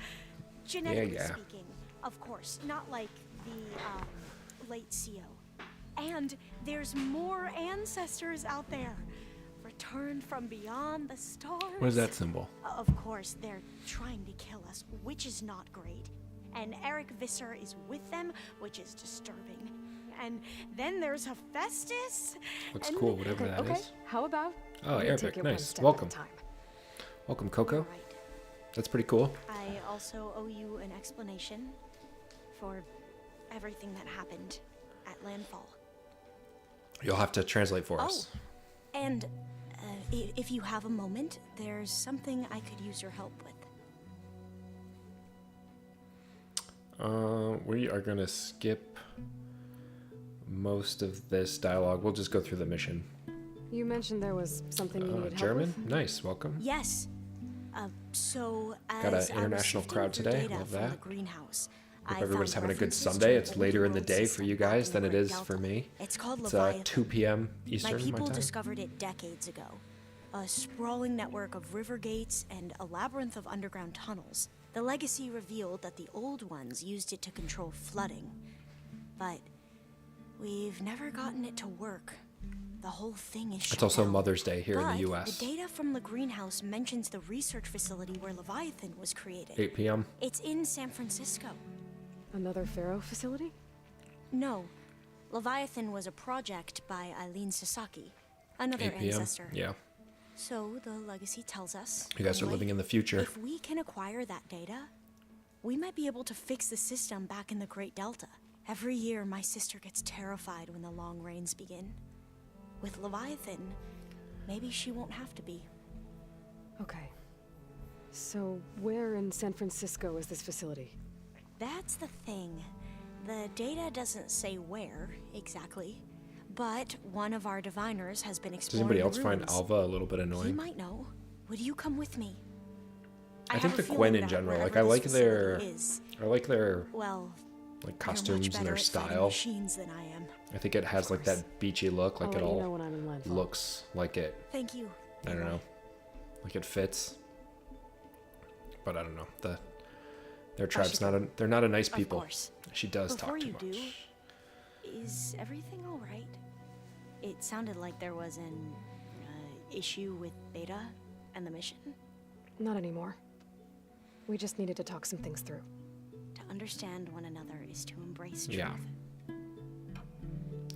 Genetically yeah. speaking, of course, not like the late CO. And there's more ancestors out there, returned from beyond the stars. What is that symbol? Of course, they're trying to kill us, which is not great. And Eric Visser is with them, which is disturbing. And then there's Hephaestus. Looks and- cool, whatever that is. Okay, how about Oh, we Arabic, take it one nice. step Welcome. at a time? Welcome, Coco. Right. That's pretty cool. I also owe you an explanation for everything that happened at Landfall. You'll have to translate for us. And if you have a moment, there's something I could use your help with. We are going to skip most of this dialogue. We'll just go through the mission. You mentioned there was something you needed German? help with? Nice, welcome. Yes. So Got as an I was international sifting crowd through today, data love from that. the greenhouse, Hope everyone's having a good Sunday. It's later in the day for you guys than it is for me. It's called It's Leviathan. 2 p.m. Eastern My people time. discovered it decades ago. A sprawling network of river gates and a labyrinth of underground tunnels. The legacy revealed that the old ones used it to control flooding. But we've never gotten it to work. The whole thing is shut It's also down. Mother's Day here in the But U.S. the data from the greenhouse mentions the research facility where Leviathan was created. 8 p.m. It's in San Francisco. Another Pharaoh facility? No. Leviathan was a project by Eileen Sasaki, another 8 p.m. ancestor. Yeah. So the legacy tells us... You guys are living in the future. If we can acquire that data, we might be able to fix the system back in the Great Delta. Every year, my sister gets terrified when the long rains begin. With Leviathan, maybe she won't have to be. Okay. So, where in San Francisco is this facility? That's the thing. The data doesn't say where, exactly. But one of our diviners has been Does exploring anybody else the find ruins. Alva a little bit He annoying? might know. Would you come with me? I have think a the feeling Gwen in that general, like wherever I this like their, facility is, I like their well, like you're costumes much and their better at fighting style. machines than I am. I think it has like that beachy look, like I'll it let you all know when I'm in landfall. looks like it. Thank you. I don't know, like it fits. But I don't know. Their tribe's they're not a nice people. Of course. She does Before talk too you much. do, is everything all right? It sounded like there was an issue with Beta and the mission. Not anymore. We just needed to talk some things through. To understand one another is to embrace truth. Yeah.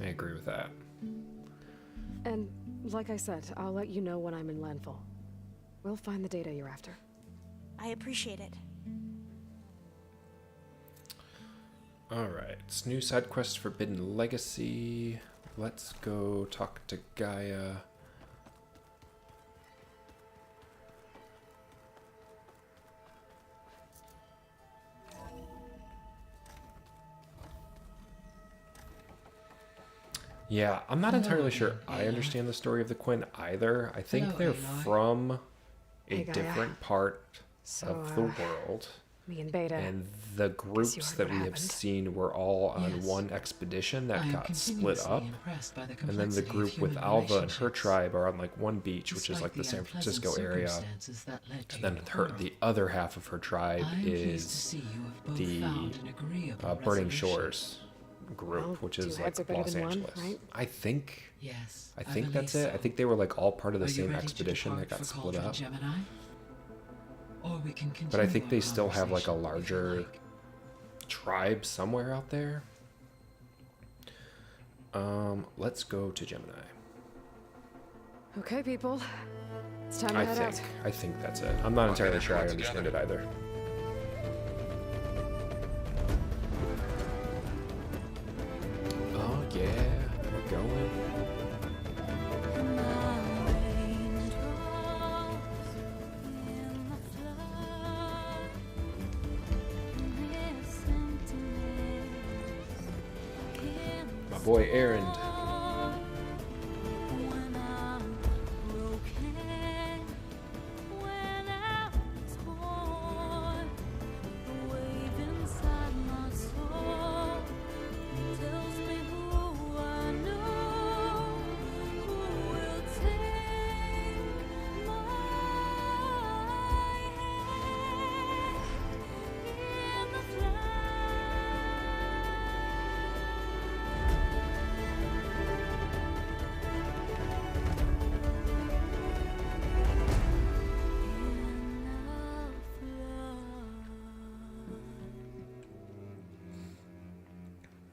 I agree with that. And, like I said, I'll let you know when I'm in landfall. We'll find the data you're after. I appreciate it. Alright, it's new side quest Forbidden Legacy. Let's go talk to Gaia. Yeah, I'm not entirely sure I understand the story of the Quinn either. I think they're from a Hey, Gaia. different part So, of the world. Me and Beta. And the groups heard that what we have happened. seen were all on Yes. one expedition that I am got split continuously up. impressed by the And then the complexity of group with human Alva and her relationships. tribe are on like one beach, which is Despite like the San unpleasant Francisco area. circumstances that led to And then your her, quarrel, the other half of her tribe I am pleased to is see you have both the found an agreeable Burning resolution. Shores group, Well, which two is like heads are better Los than one, Angeles. right? I think Yes, I think that's believe it. I so. think they were like all part of the Are you same ready to expedition that depart got for split Cauldron up. Gemini? Or we can continue But I think our they still have like a conversation if you larger like. tribe somewhere out there. Let's go to Gemini. Okay, people. It's time to head out. I think that's it. I'm not entirely sure I understand it either. Oh yeah, we're going. My boy Aaron.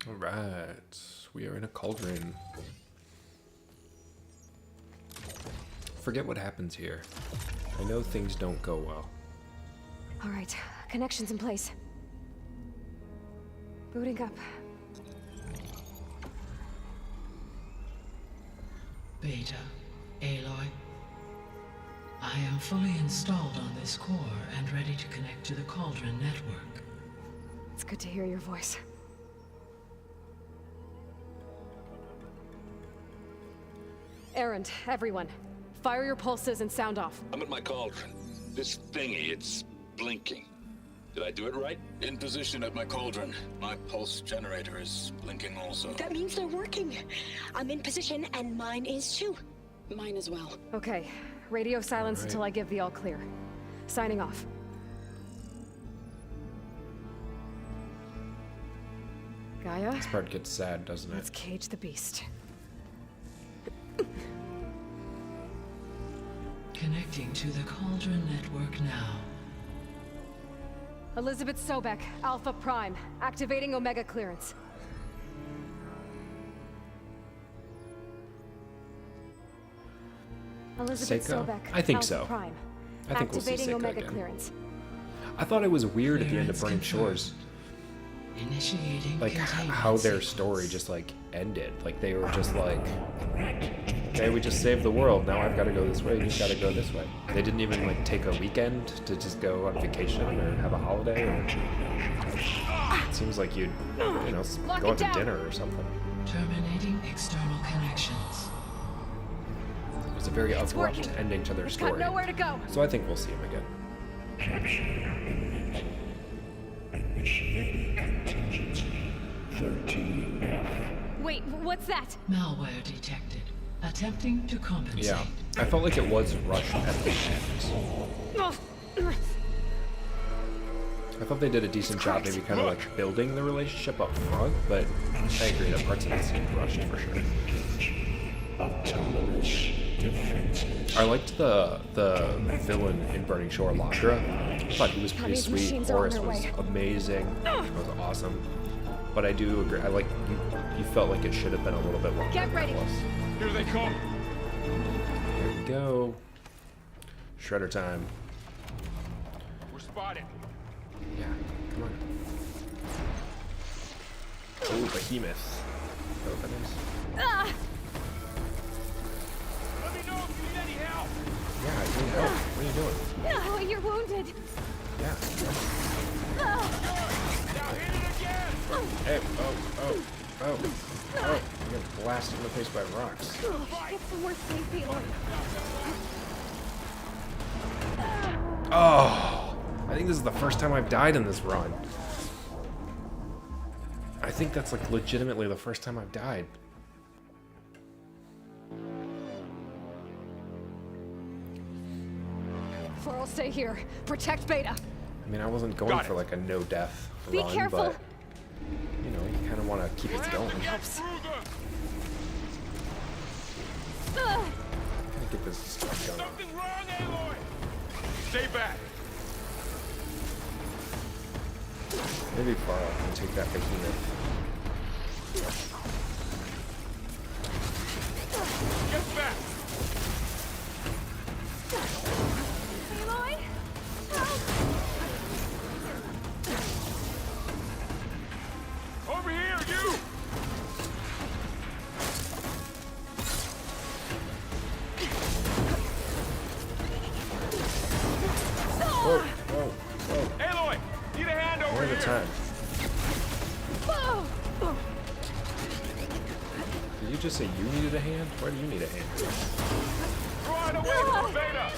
Alright, we are in a cauldron. Forget what happens here. I know things don't go well. All right, connections in place. Booting up. Beta, Aloy. I am fully installed on this core and ready to connect to the Cauldron network. It's good to hear your voice. Errand, everyone. Fire your pulses and sound off. I'm at my cauldron. This thingy, it's blinking. Did I do it right? In position at my cauldron. My pulse generator is blinking also. That means they're working. I'm in position, and mine is too. Mine as well. Okay, radio silence until I give the all clear. Signing off. Gaia, This part gets sad, doesn't let's it? cage the beast. Connecting to the Cauldron network now. Elizabeth Sobek, Alpha Prime, activating Omega clearance. Elizabeth Seiko? Sobek, I think Alpha so. Prime, I think we'll see activating Seiko Omega again. clearance. I thought it was weird at the end of Burning Clearance Shores, Initiating like containment how their sequence. story just like ended. Like they were just like, okay, we just saved the world. Now I've got to go this way. You've got to go this way. They didn't even like take a weekend to just go on vacation or have a holiday. Or... It seems like you'd, you know, Lock go it out to down. dinner or something. Terminating external connections. It was a very abrupt working. ending to their We've story. got nowhere to go. So I think we'll see him again. Wait, what's that? Malware detected. Attempting to compensate. Yeah, I felt like it was rushed at the end. I thought they did a decent job, maybe kind of like building the relationship up front, but I agree that parts of it seemed rushed for sure. I liked the villain in Burning Shore, Ladra. I thought he was pretty These sweet. machines are on Horus their was way. amazing. It was awesome. But I do agree. I like you felt like it should have been a little bit longer. Get than ready. it was. Here they come. Here we go. Shredder time. We're spotted. Yeah, come on. Oh, behemoth. Oh, that is. Ah! Let me know if you need any help. Yeah, I need help. What are you doing? No, you're wounded. Yeah. Now hit it again. Hey, oh. I'm getting blasted in the face by rocks. Get some more safety, Aloy. Oh, I think this is the first time I've died in this run. I think that's like legitimately the first time I've died. Floral, stay here. Protect Beta. I mean, I wasn't going Got for it. like a no-death Be run, careful. but you know, you kind of want to keep it going. Helps. Gotta get this stuff going. Something wrong, Aloy. Stay back. Maybe Farrell can take that behemoth. Get back. Aloy? Over here, you. Whoa. Aloy, need a hand over One at here. a time. Oh! Did you just say you needed a hand? Why do you need a hand? Run away from Beta.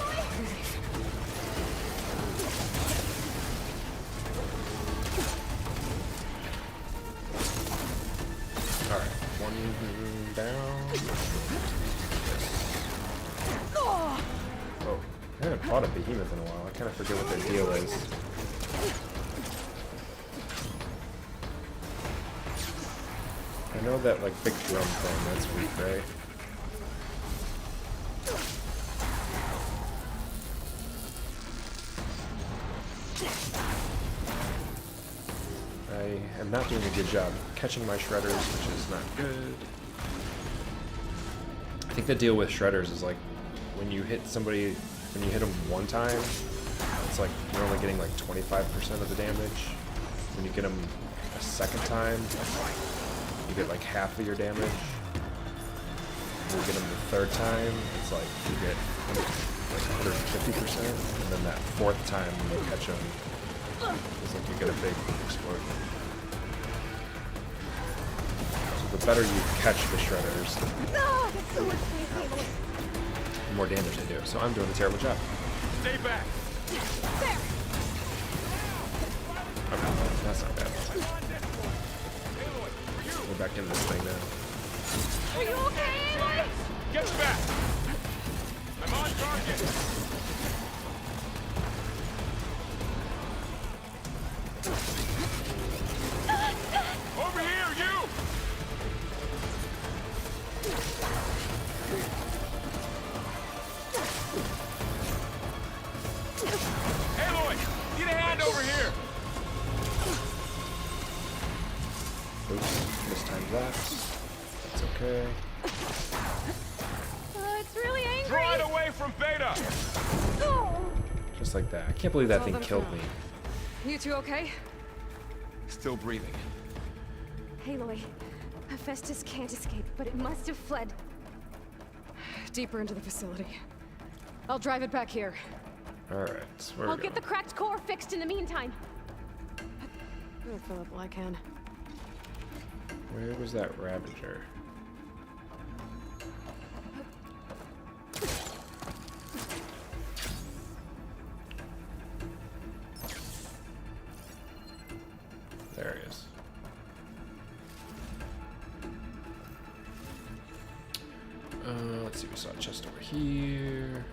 Alright, one down. Oh, I haven't fought a behemoth in a while. I kind of forget what their deal is. I know that like big drum thing, that's weak, right? I am not doing a good job catching my shredders, which is not good. I think the deal with shredders is like when you hit somebody, when you hit them one time, it's like you're only getting like 25% of the damage. When you get them a second time, you get like half of your damage. When you get them the third time, it's like you get like 150%, and then that fourth time when you catch them, it's like you get a big explosion. So the better you catch the shredders, the more damage they do. So I'm doing a terrible job. Stay back. Okay, that's not bad. We're back in this thing now. Are you okay, Aloy? Get back! I'm on target! Over here, you! Aloy! Need a hand over here! Oops, mistimed that. That's okay. It's really angry. Draw it away from Beta! Just like that. I can't believe that thing killed me. You two okay? Still breathing. Aloy, Hephaestus can't escape, but it must have fled deeper into the facility. I'll drive it back here. Alright, so where I'll we get the going? cracked core fixed in the meantime. I'll fill up all I can. Where was that Ravager? There he is. Let's see, we saw a chest over here.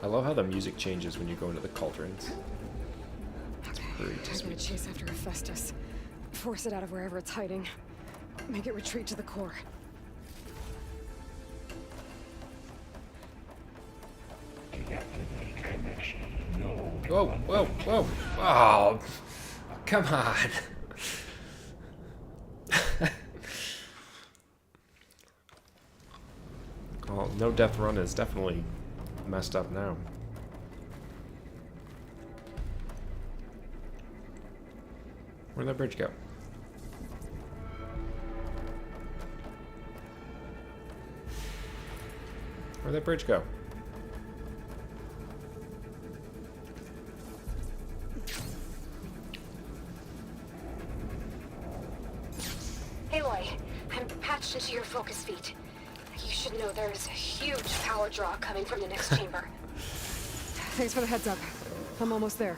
I love how the music changes when you go into the cauldrons. It's pretty I'm gonna sweet. chase after Hephaestus. Force it out of wherever it's hiding. Make it retreat to the core. Whoa, whoa, whoa. Oh, come on. Oh, no death run is definitely messed up now. Where'd that bridge go? Where'd that bridge go? Aloy, I'm patched into your focus feet. You should know there's a huge power draw coming from the next chamber. Thanks for the heads up. I'm almost there.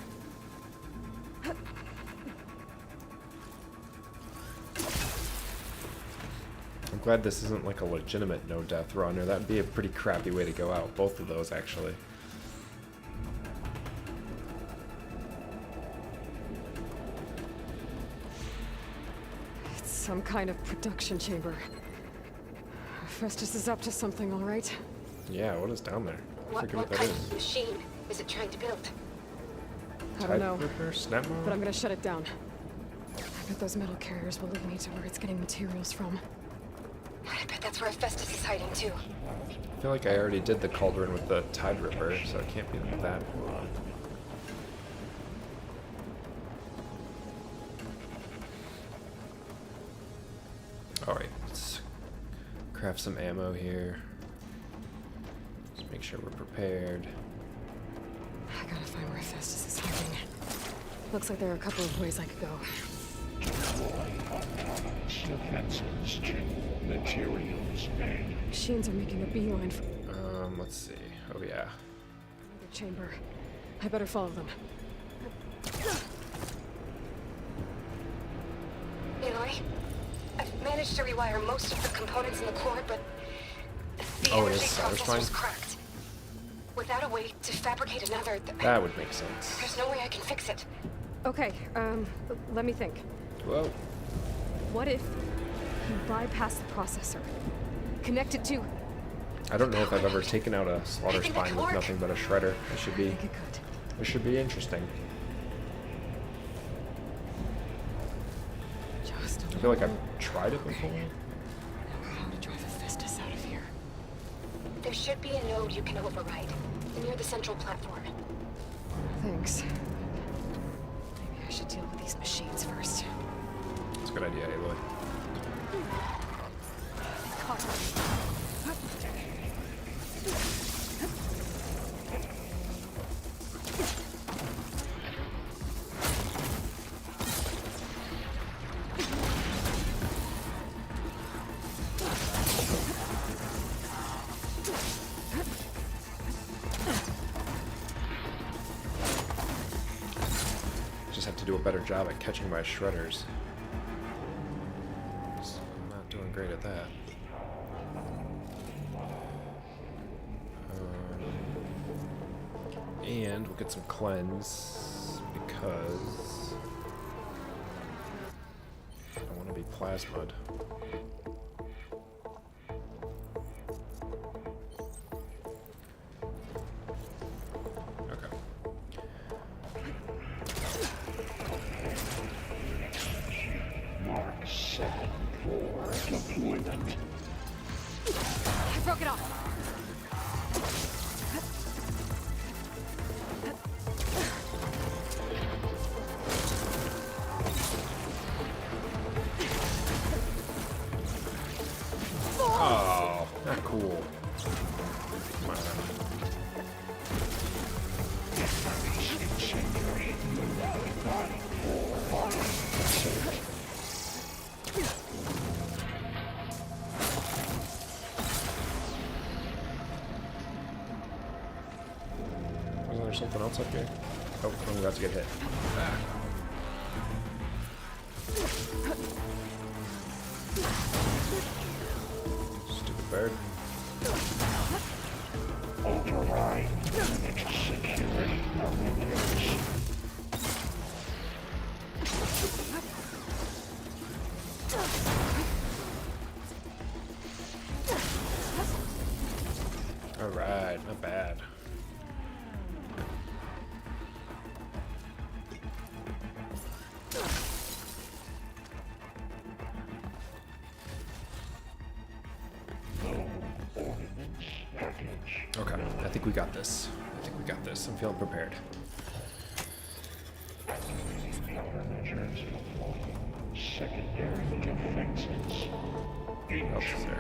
I'm glad this isn't like a legitimate no death run, or that'd be a pretty crappy way to go out. Both of those, actually. It's some kind of production chamber. Festus is up to something, all right? Yeah, what is down there? I What forget what that kind is. of machine is it trying to build? I don't know, Typewriter? Snap mode? but I'm gonna shut it down. I bet those metal carriers will lead me to where it's getting materials from. I bet that's where Festus is hiding too. I feel like I already did the cauldron with the Tide Ripper, so it can't be that. Alright, let's craft some ammo here. Let's make sure we're prepared. I gotta find where Festus is hiding. Looks like there are a couple of ways I could go. Defenses, materials, and Machines are making a beeline for Let's see. Oh yeah. another chamber. I better follow them. Aloy, I've managed to rewire most of the components in the core, but the Oh, it energy is processor's Slaughterspine? cracked. Without a way to fabricate another, That would make sense. there's no way I can fix it. Okay, let me think. Whoa. What if you bypass the processor? Connect it to... I don't know if I've ever taken out a slaughter spine with nothing but a shredder. It should be. It should be interesting. Just I feel like I've tried it before. how to drive Hephaestus out of here. There should be a node you can override near the central platform. Thanks. Maybe I should deal with these machines first. That's a good idea, Aloy. to do a better job at catching my shredders. So I'm not doing great at that. And we'll get some cleanse because I want to be plasmid. I broke it off. Oh, not cool. Come on. Wasn't there something else up here? Oh, I'm about to get hit. Ah. Stupid bird. Override unit security parameters. Alright, not bad. Okay, I think we got this. I think we got this. I'm feeling prepared. Secondary defenses. Oh, sir.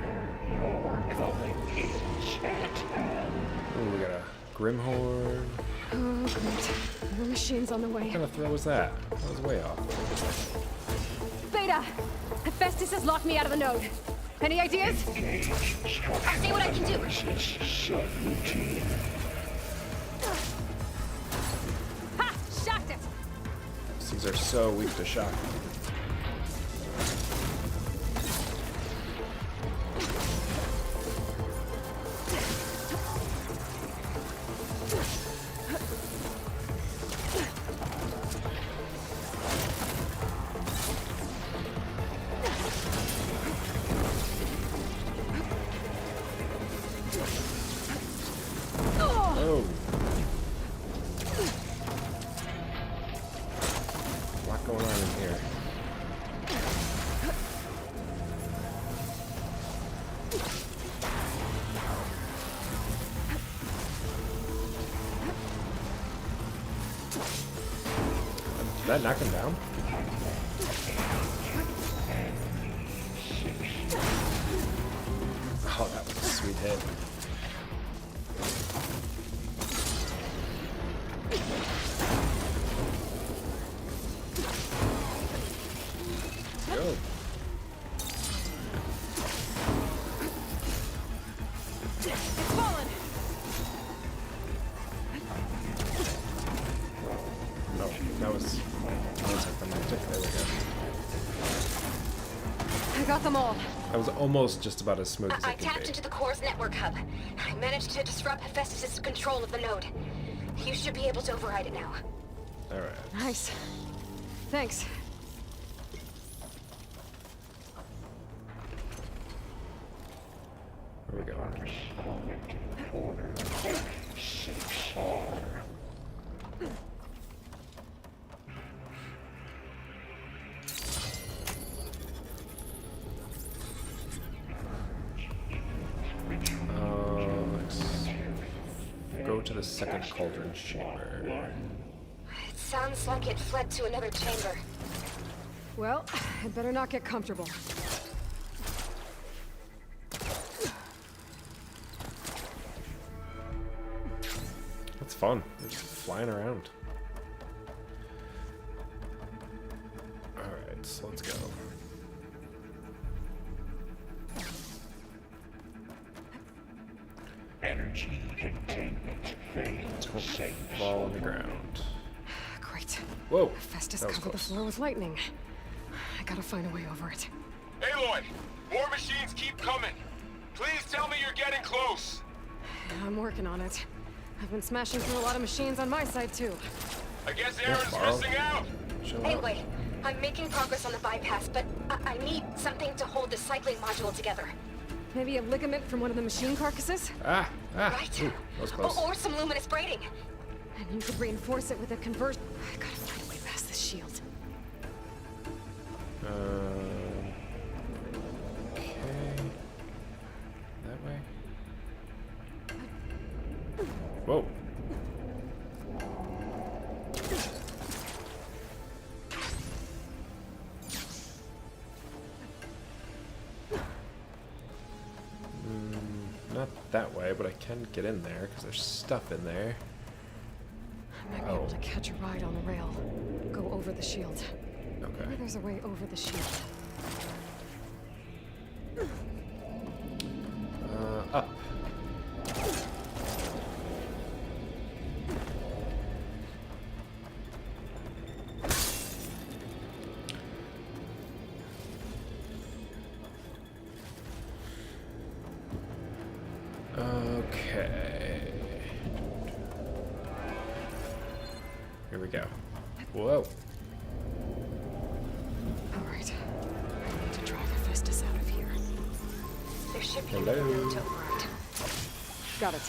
Your coming is at hand. Ooh, we got a Grimhorn. Oh, great. More machines on the way. What kind of throw was that? That was way off. Beta! Hephaestus has locked me out of the node. Any ideas? I'll see what I can do. Subroutine. Ha! Shocked it! These things are so weak to shock. Oh. A lot going on in here. Did that knock him down? Oh, that was a sweet hit. Go. It's fallen! No, that was anticlimactic. There we go. I got them all. That was almost just about as smooth as I it could tapped be. into the core's network hub. I managed to disrupt Hephaestus' control of the node. You should be able to override it now. Alright. Nice. Thanks. Where we going? Let's go to the second cauldron chamber. It sounds like it fled to another chamber. Well, I better not get comfortable. That's fun. They're just flying around. Alright, so let's go. Energy containment failed. Don't fall on the ground. Great. Whoa. Festus That was covered the close. floor with lightning. I gotta find a way over it. Aloy, more machines keep coming. Please tell me you're getting close. I'm working on it. I've been smashing through a lot of machines on my side, too. I guess Yeah, Aaron's borrow. missing out. Show up. Anyway, I'm making progress on the bypass, but I need something to hold the cycling module together. Maybe a ligament from one of the machine carcasses? Ah. Right? Ooh, that was close. Or some luminous braiding. And you could reinforce it with a conversion. I gotta find a way past this shield. Okay. That way. Whoa. Not that way, but I can get in there because there's stuff in there. I might be able to catch a ride on the rail. Go over the shield. Okay. Maybe there's a way over the shield. Up. Okay. Here we go. Whoa. All right. I need to drive Festus out of here. There should be Hello. a room to override. Got it.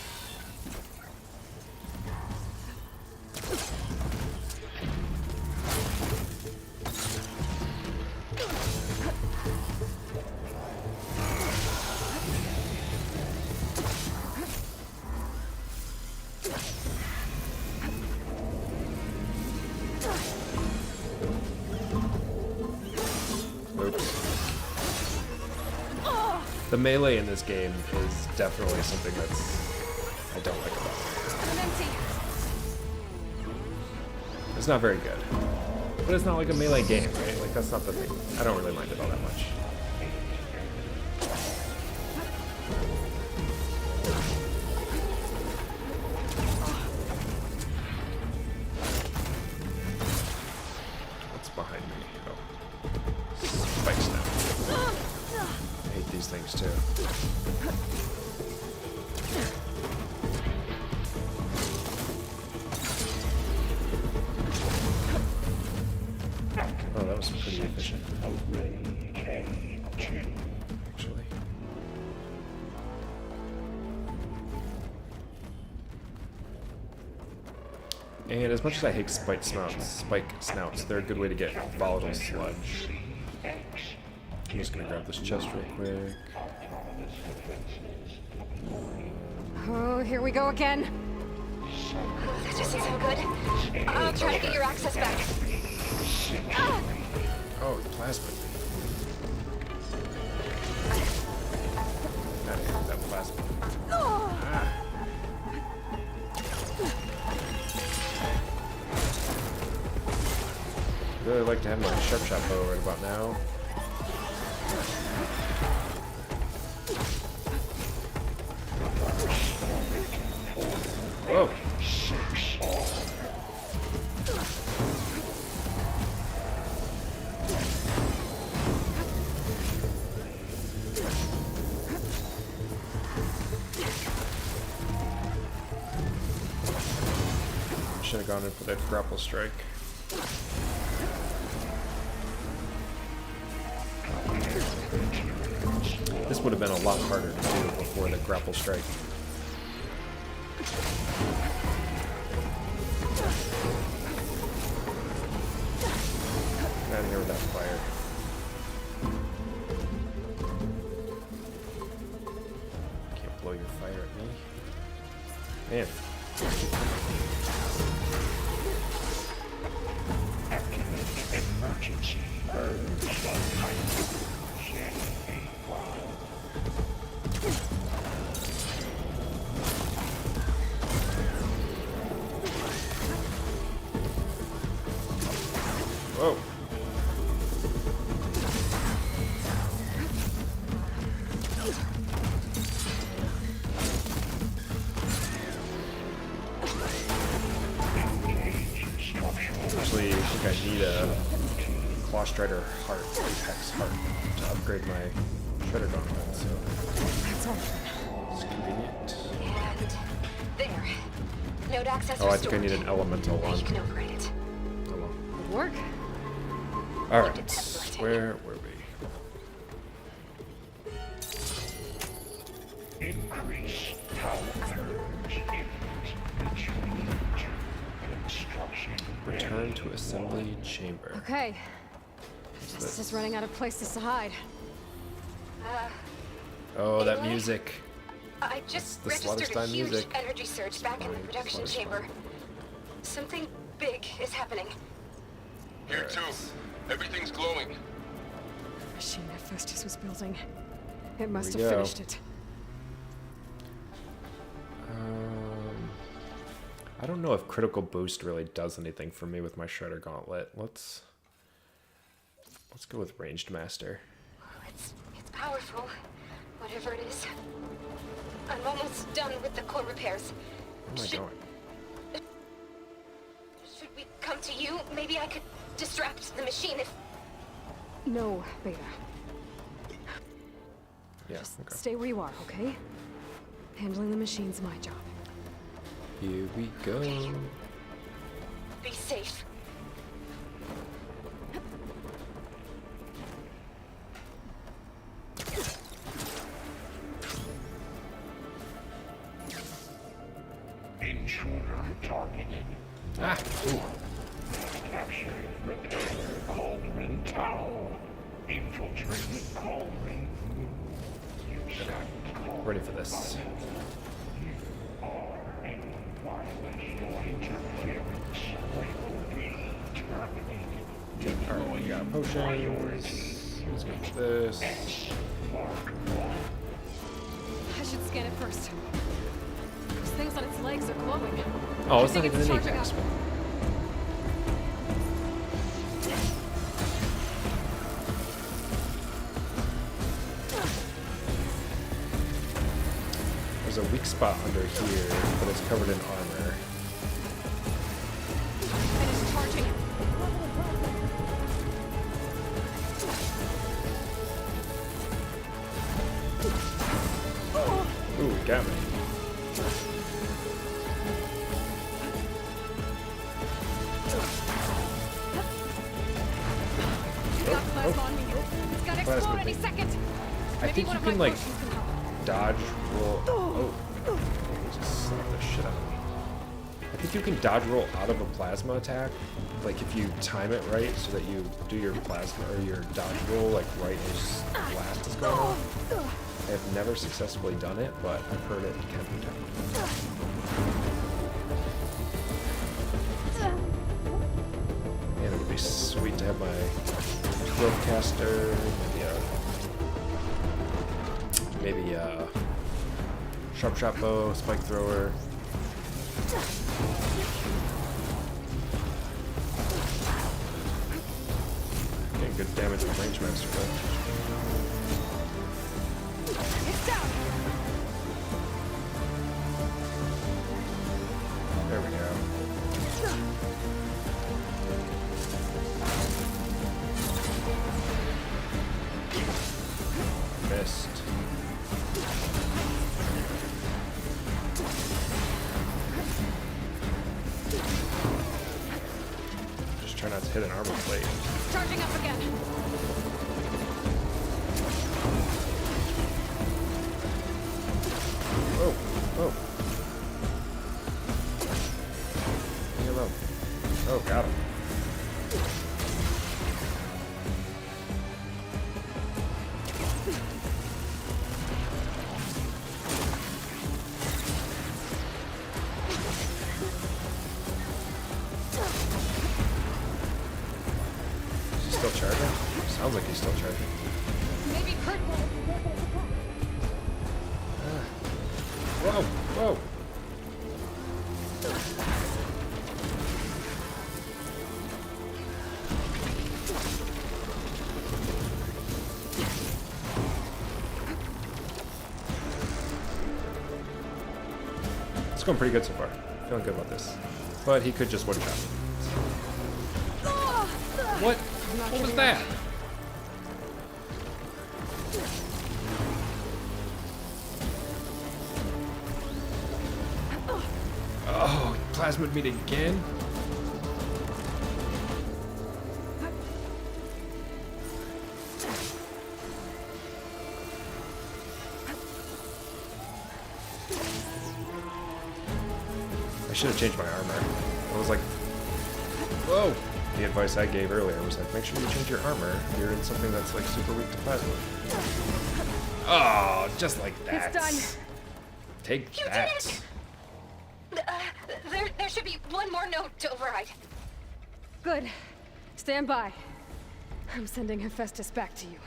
The melee in this game is definitely something that's I don't like about it. I'm empty. It's not very good. But it's not like a melee game, right? Like that's not the thing. I don't really mind it all that much. What's behind me? Oh. Spikes now. I hate these things too. Oh, that was pretty efficient. Actually. And as much as I hate spike snouts, they're a good way to get volatile sludge. I'm just gonna grab this chest real quick. Oh, here we go again. That doesn't sound good. I'll try to get your access back. Oh, plasmid. Gotta hit that plasmid. Ah. Really like to have my sharp shot bow right about now. Whoa. Should have gone in for that grapple strike. This would have been a lot harder to do before the grapple strike. Get out of here with that fire. Can't blow your fire at me. Man. Emergency. Whoa. Actually, Claw Strider Heart, Apex Heart, to upgrade my Shredder Gauntlet, so That's all. it's convenient. And there. Node access Oh, I restored. think I need an elemental Now one. you can upgrade it. Oh well. Good work. Alright, where were we? Increase power surge between construction. Return to assembly chamber. Okay. Just is running out of places to hide. Oh, that music. I just the registered a Slaughterspine huge music. energy surge back in the production Slaughterspine. chamber. Something big is happening. Here too. Everything's glowing. Machine Hephaestus was building. It must we have go. finished it. I don't know if critical boost really does anything for me with my Shredder Gauntlet. Let's go with ranged master. It's powerful, whatever it is. I'm almost done with the core repairs. Where am I going? Should we come to you? Maybe I could distract the machine if... No, Beta. Yeah, okay. Stay where you are, okay? Handling the machine's my job. Here we go. Be safe. Intruder targeted. Ah! Ooh. Capture repair Cauldron Tower. Infiltrate Cauldron. Ready for this. Alright, we got potions. Let's go with this. I should scan it first. Those things on its legs are glowing. Oh, I it's not think even an charging Apex. up. There's a weak spot under here, but it's covered in armor. It is charging. Ooh, got me. It's got plasma on me. It's gonna Plasma explode any thing. second. I Maybe think one you of my can like potions can help. dodge roll. Oh, just slap the shit out of me. I think you can dodge roll out of a plasma attack, like if you time it right, so that you do your plasma or your dodge roll like right as blast is going off. I have never successfully done it, but I've heard it can be done. And it would be sweet to have my rope caster, maybe a sharp shot bow, spike thrower. Getting good damage with range master though. It's down. There we go. Missed. Just try not to hit an armor plate. It's charging up again. Oh, oh. Leave me alone. Oh, got him. Is he still charging? Sounds like he's still charging. Maybe Kurt will. Whoa, whoa. It's going pretty good so far. Feeling good about this. But he could just one shot. What? What was that? Oh, plasmid me again? I should have changed my armor. I was like, whoa! The advice I gave earlier was like, make sure you change your armor if you're in something that's like super weak to plasma. Oh, just like that. It's done. Take You that. did it! There should be one more note to override. Good. Stand by. I'm sending Hephaestus back to you.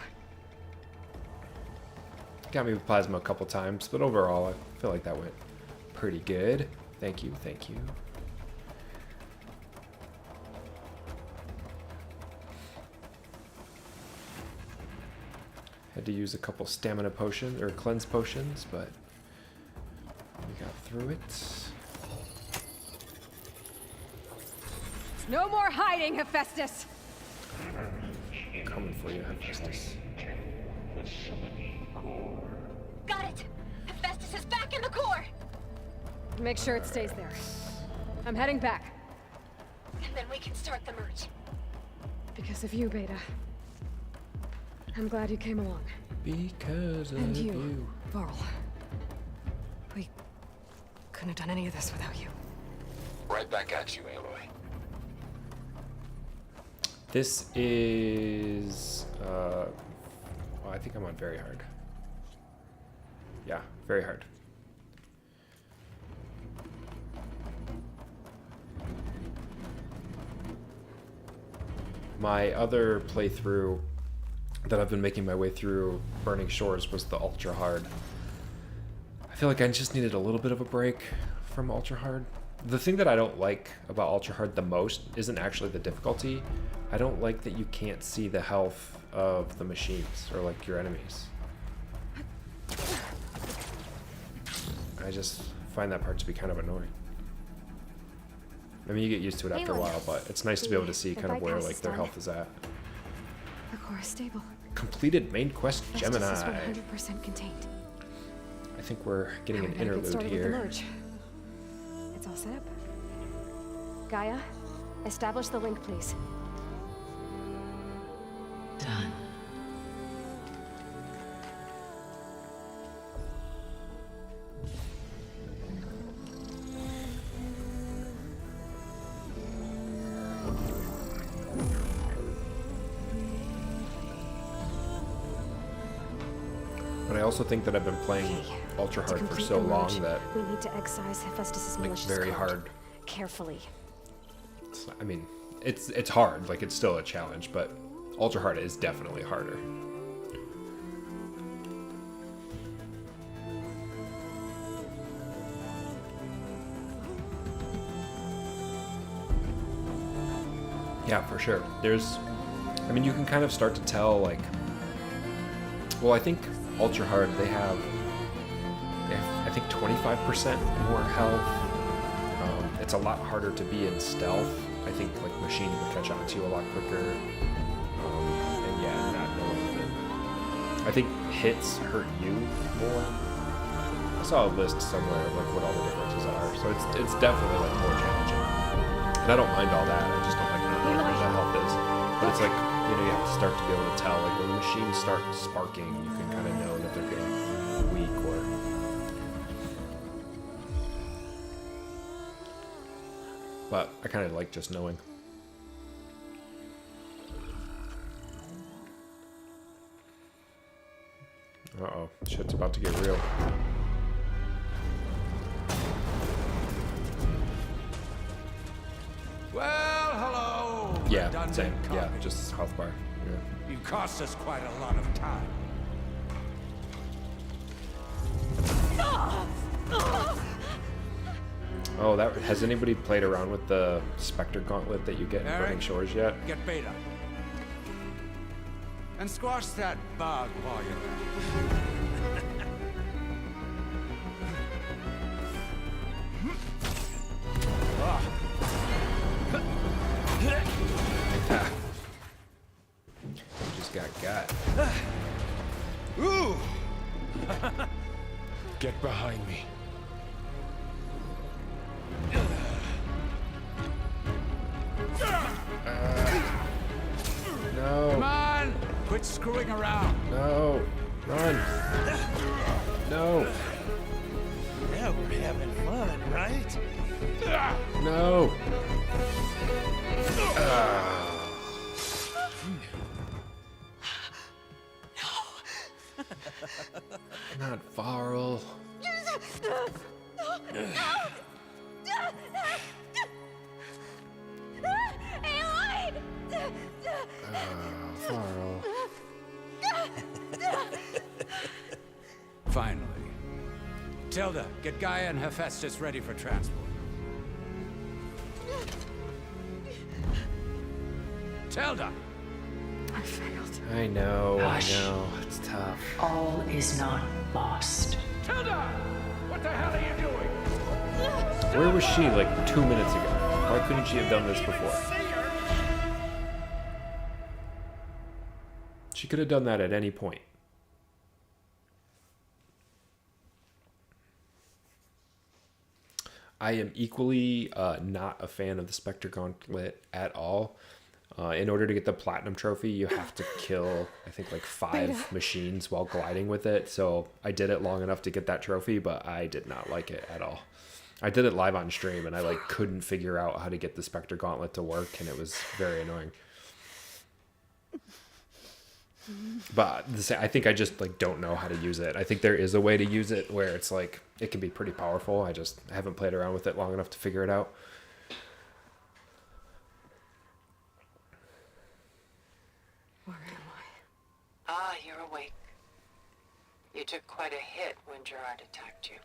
Got me with plasma a couple times, but overall, I feel like that went pretty good. Thank you, thank you. Had to use a couple stamina potions, or cleanse potions, but we got through it. No more hiding, Hephaestus! Coming for you, Hephaestus. Got it! Hephaestus is back in the core! Make sure it stays there. I'm heading back. And then we can start the merge. Because of you, Beta. I'm glad you came along. Because of And you, Varl. We couldn't have done any of this without you. Right back at you, Aloy. This is, well, I think I'm on very hard. Yeah, very hard. My other playthrough that I've been making my way through Burningshores was the ultra hard. I feel like I just needed a little bit of a break from ultra hard. The thing that I don't like about ultra hard the most isn't actually the difficulty. I don't like that you can't see the health of the machines or like your enemies. I just find that part to be kind of annoying. I mean, you get used to it after a while, but it's nice to be able to see kind of where like their health is at. The core is stable. Completed main quest Gemini. Hephaestus is 100% contained. I think we're getting an Get interlude started with the here. merge. It's all set up. Gaia, establish the link, please. Done. But I also think that I've been playing ultra hard for so long that we need to excise Hephaestus's like malicious very code. hard. Carefully. I mean, it's hard. Like it's still a challenge, but ultra hard is definitely harder. Yeah, for sure. I mean, you can kind of start to tell, like, well, I think ultra hard, they have I think 25% more health. It's a lot harder to be in stealth. I think like machine will catch on to you a lot quicker. And yeah, not knowing that. I think hits hurt you more. I saw a list somewhere of like what all the differences are, so it's definitely like more challenging. And I don't mind all that. I just don't like not knowing what that health is. But it's like, you know, you have to start to be able to tell. Like when the machines start sparking, you can kind of know that they're getting weak or. But I kind of like just knowing. Uh-oh, shit's about to get real. Well, hello. Yeah, redundant same. Yeah, copy. just health bar. Yeah. You've cost us quite a lot of time. Oh, that has anybody played around with the Spectre Gauntlet that you get in Eric, Burningshores yet? Get Beta. And squash that bug while you're at it. guy got? Ooh! Get behind me. No. Come on! Quit screwing around. No. Run. No. Now we're having fun, right? No. Not Varl. Aloy! Varl. Finally. Tilda, get Gaia and Hephaestus ready for transport. Tilda! I failed. I know. Hush. I know. It's tough. All is not lost. Tilda! What the hell are you doing? Where was she like 2 minutes ago? Why couldn't she have done this before? She could have done that at any point. I am equally not a fan of the Spectre Gauntlet at all. In order to get the Platinum Trophy, you have to kill, I think, like 5 machines while gliding with it. So I did it long enough to get that trophy, but I did not like it at all. I did it live on stream, and I like couldn't figure out how to get the Spectre Gauntlet to work, and it was very annoying. But I think I just like don't know how to use it. I think there is a way to use it where it's like it can be pretty powerful. I just haven't played around with it long enough to figure it out. Where am I? Ah, you're awake. You took quite a hit when Gerard attacked you.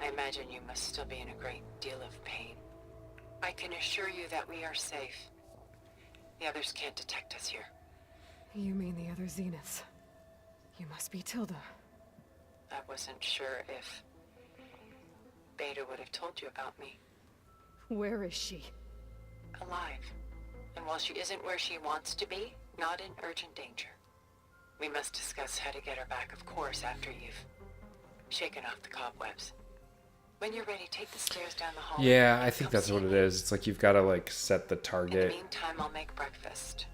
I imagine you must still be in a great deal of pain. I can assure you that we are safe. The others can't detect us here. You mean the other Zeniths? You must be Tilda. I wasn't sure if Beta would have told you about me. Where is she? Alive. And while she isn't where she wants to be, not in urgent danger. We must discuss how to get her back, of course, after you've shaken off the cobwebs. When you're ready, take the stairs down the hall. Yeah, I think that's what it is. It's like you've got to like set the In the target, meantime, I'll make breakfast.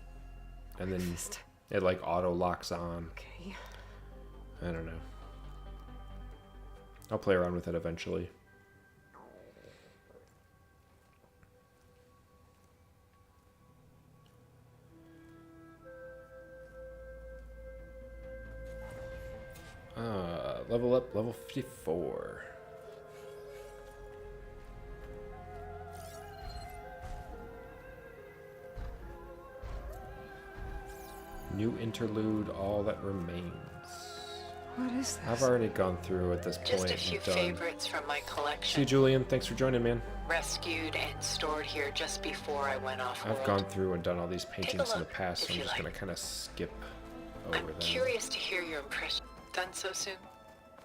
and then it like auto locks on. Okay. I don't know. I'll play around with it eventually. Level up, level 54. New interlude, all that remains. What is this? I've already gone through at this point. Just a few and done. favorites from my collection. See, Julian, thanks for joining, man. Rescued and stored here just before I went off I've world. gone through and done all these paintings in the look, past, so if I'm you just like. going to kind of skip over I'm them. curious to hear your impression. Done so soon?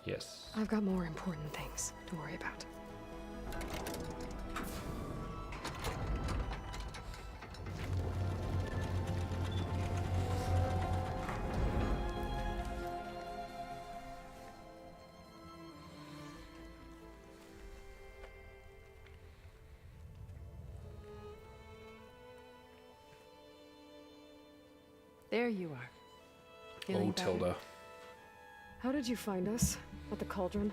Yes. I've got more important things to worry about. There you are. Feeling Oh, better? Tilda. How did you find us? At the Cauldron?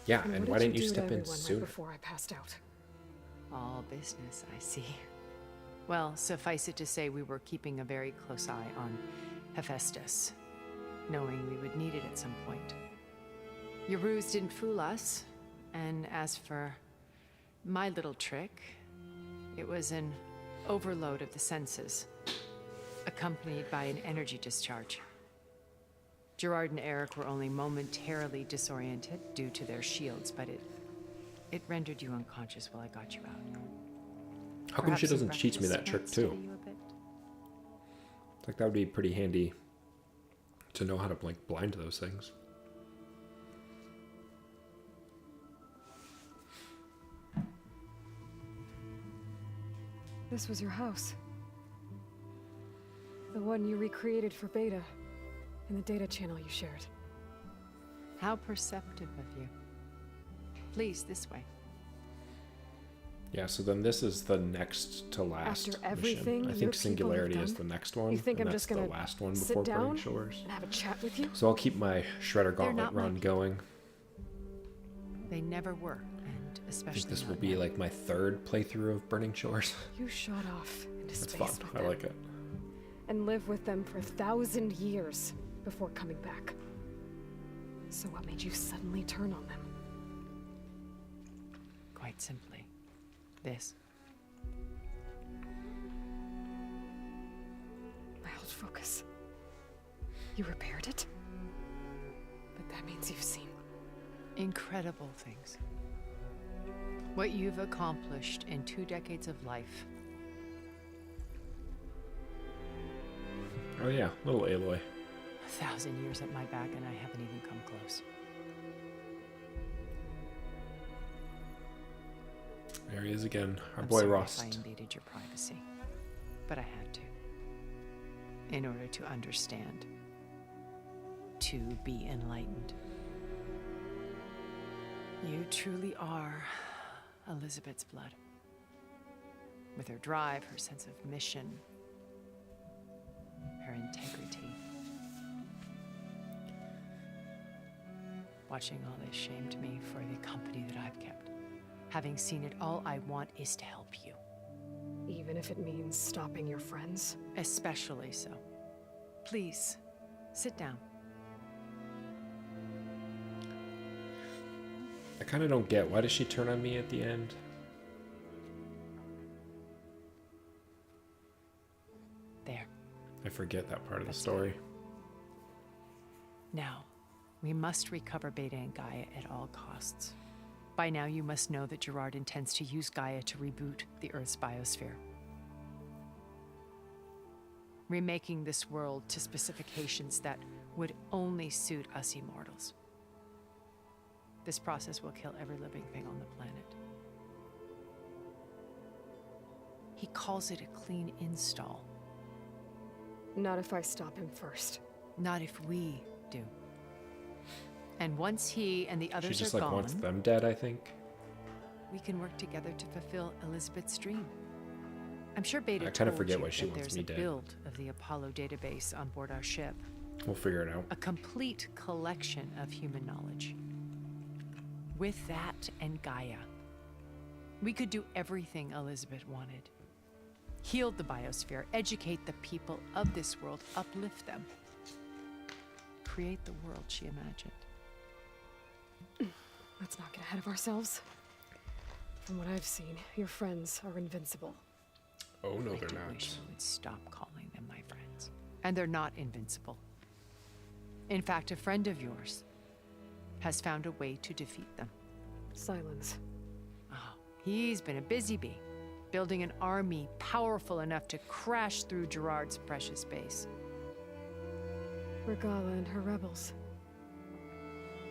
Yeah, And and what why did didn't you do to step in everyone sooner? right before I passed out? All business, I see. Well, suffice it to say we were keeping a very close eye on Hephaestus, knowing we would need it at some point. Your ruse didn't fool us, and as for my little trick, it was an overload of the senses, accompanied by an energy discharge. Gerard and Eric were only momentarily disoriented due to their shields, but it rendered you unconscious while I got you out. How come she Perhaps some doesn't teach me that breakfast trick might too? steady you a bit? Like that would be pretty handy to know how to like blind those things. This was your house. The one you recreated for Beta, in the data channel you shared. How perceptive of you. Please, this way. Yeah, so then this is the next to last After everything mission. I your think people Singularity have is done, the next one. you think and I'm that's just gonna the last one sit before down Burning Shores. and have a chat with you? So I'll keep my Shredder Gauntlet not my run people. going. They never were, and I especially think this will not be now. like my third playthrough of Burning Shores. You shot off into It's space fun. with I them like it. and live with them for 1,000 years before coming back. So what made you suddenly turn on them? Quite simply, this. My old focus. You repaired it? But that means you've seen Incredible things. What you've accomplished in 2 decades of life. Oh yeah, little Aloy. 1,000 years at my back and I haven't even come close. There he is again, our I'm boy sorry Rust. if I invaded your privacy, but I had to. In order to understand. To be enlightened. You truly are Elizabeth's blood. With her drive, her sense of mission, her integrity. Watching all this shamed me for the company that I've kept. Having seen it, all I want is to help you. even if it means stopping your friends? Especially so. Please, sit down. I kind of don't get, why does she turn on me at the end? There. I forget that part of the story. Now, we must recover Beta and Gaia at all costs. By now, you must know that Gerard intends to use Gaia to reboot the Earth's biosphere. Remaking this world to specifications that would only suit us immortals. This process will kill every living thing on the planet. He calls it a clean install. Not if I stop him first. Not if we do. And once he and the others She just are like gone, wants them dead, I think. we can work together to fulfill Elizabeth's dream. I'm sure Beta I kind of told forget you why she that wants there's me a dead. build of the Apollo database on board our ship. We'll figure it out. A complete collection of human knowledge. With that and Gaia, we could do everything Elizabeth wanted. Heal the biosphere, educate the people of this world, uplift them. Create the world she imagined. Let's not get ahead of ourselves. From what I've seen, your friends are invincible. Oh, no, I they're do not. wish you would stop calling them my friends. And they're not invincible. In fact, a friend of yours has found a way to defeat them. Silence. Oh, he's been a busy bee, building an army powerful enough to crash through Gerard's precious base. Regala and her rebels.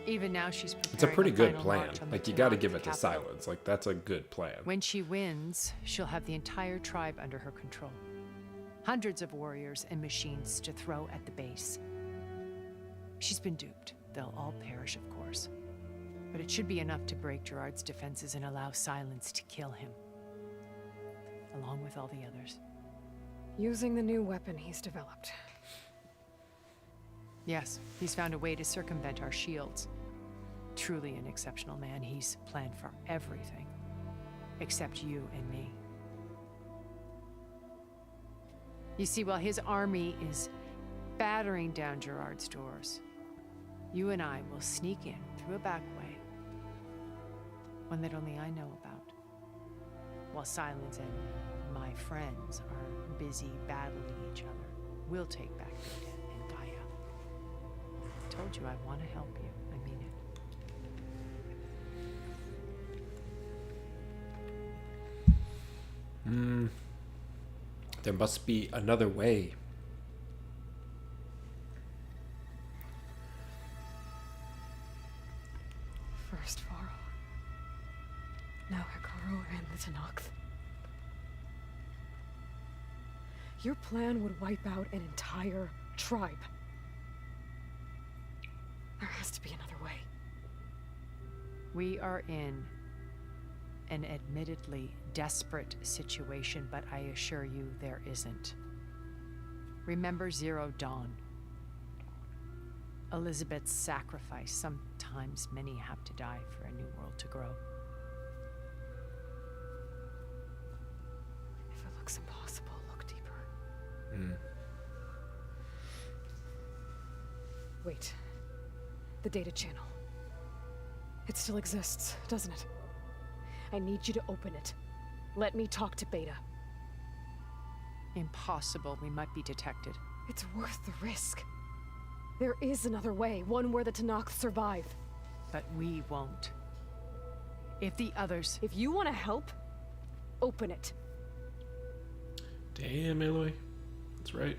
Even now, she's preparing It's a pretty good final plan. march on Like, the you gotta Tanakh give it to capital. Silence. Like, that's a good plan. When she wins, she'll have the entire tribe under her control. Hundreds of warriors and machines to throw at the base. She's been duped. They'll all perish, of course. But it should be enough to break Gerard's defenses and allow Silence to kill him. Along with all the others. Using the new weapon he's developed. Yes, he's found a way to circumvent our shields. Truly an exceptional man. He's planned for everything. Except you and me. You see, while his army is battering down Gerard's doors, you and I will sneak in through a back way. One that only I know about. While Silence and my friends are busy battling each other, we'll take back Beta and Gaia. I told you I want to help you. I mean it. There must be another way. First Varl. Now Hikaru and the Tanakh. Your plan would wipe out an entire tribe. There has to be another way. We are in an admittedly desperate situation, but I assure you there isn't. Remember Zero Dawn. Elizabeth's sacrifice. Sometimes many have to die for a new world to grow. If it looks impossible, look deeper. Wait. The data channel. It still exists, doesn't it? I need you to open it. Let me talk to Beta. Impossible. We might be detected. It's worth the risk. There is another way, one where the Tanakh survive. But we won't. If the others... If you want to help, open it. Damn, Aloy. That's right.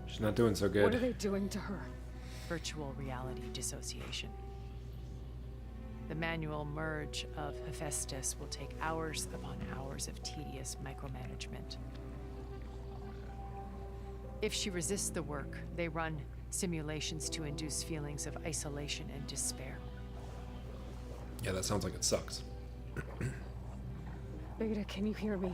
She's not doing so good. What are they doing to her? Virtual reality dissociation. The manual merge of Hephaestus will take hours upon hours of tedious micromanagement. If she resists the work, they run simulations to induce feelings of isolation and despair. Yeah, that sounds like it sucks. Beta, can you hear me?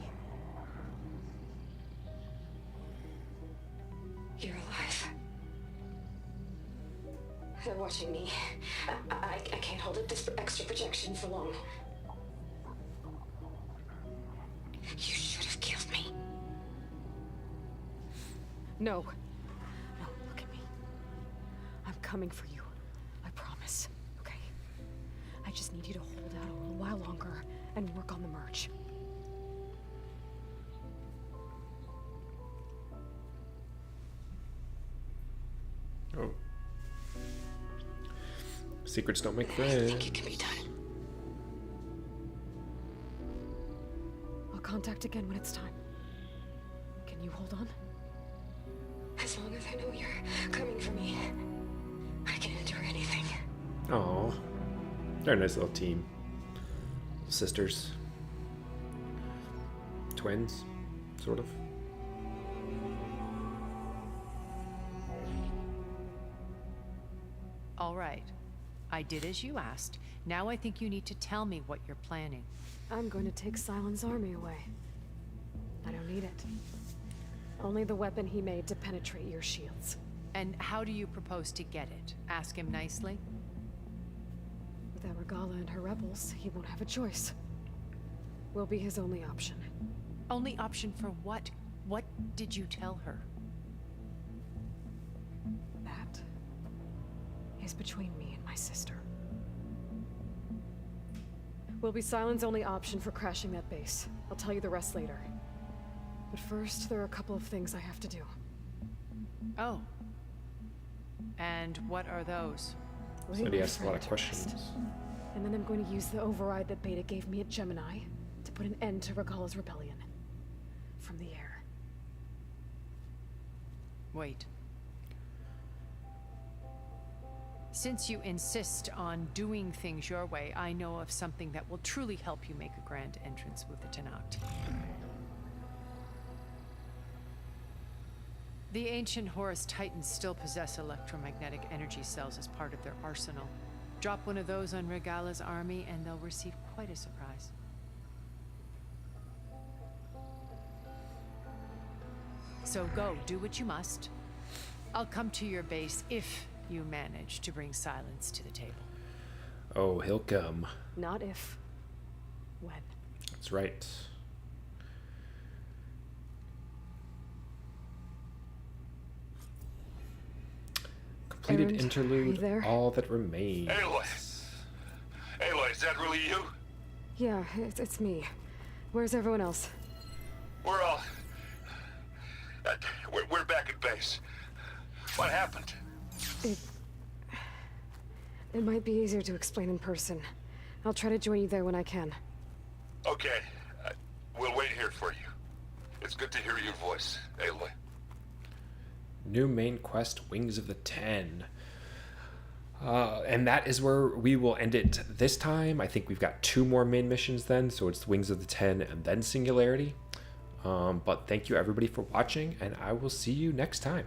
You're alive. They're watching me. I can't hold up this extra projection for long. You should have killed me. No. No, look at me. I'm coming for you. I promise. Okay? I just need you to hold out a little while longer and work on the merge. Oh. Secrets don't make friends. I think it can be done. I'll contact again when it's time. Can you hold on? As long as I know you're coming for me, I can endure anything. Oh, they're a nice little team. Sisters. Twins, sort of. All right. I did as you asked. Now I think you need to tell me what you're planning. I'm going to take Silent's army away. I don't need it. Only the weapon he made to penetrate your shields. And how do you propose to get it? Ask him nicely? Without Regala and her rebels, he won't have a choice. We'll be his only option. Only option for what? What did you tell her? That is between me and my sister. Will be Silent's only option for crashing that base. I'll tell you the rest later. But first, there are a couple of things I have to do. Oh. And what are those? Somebody asked a lot of questions. And then I'm going to use the override that Beta gave me at Gemini to put an end to Regala's rebellion. From the air. Wait. Since you insist on doing things your way, I know of something that will truly help you make a grand entrance with the Tanakh. The ancient Horus Titans still possess electromagnetic energy cells as part of their arsenal. Drop one of those on Regala's army and they'll receive quite a surprise. So go, do what you must. I'll come to your base if you manage to bring Silence to the table. Oh, he'll come. Not if. When. That's right. Completed Erend, interlude, are you there? all that remains. Aloy! Aloy, is that really you? Yeah, it's me. Where's everyone else? We're all... we're back at base. What happened? It might be easier to explain in person. I'll try to join you there when I can. Okay. We'll wait here for you. It's good to hear your voice, Aloy. New main quest, Wings of the Ten. And that is where we will end it this time. I think we've got 2 more main missions then, so it's Wings of the Ten and then Singularity. But thank you everybody for watching, and I will see you next time.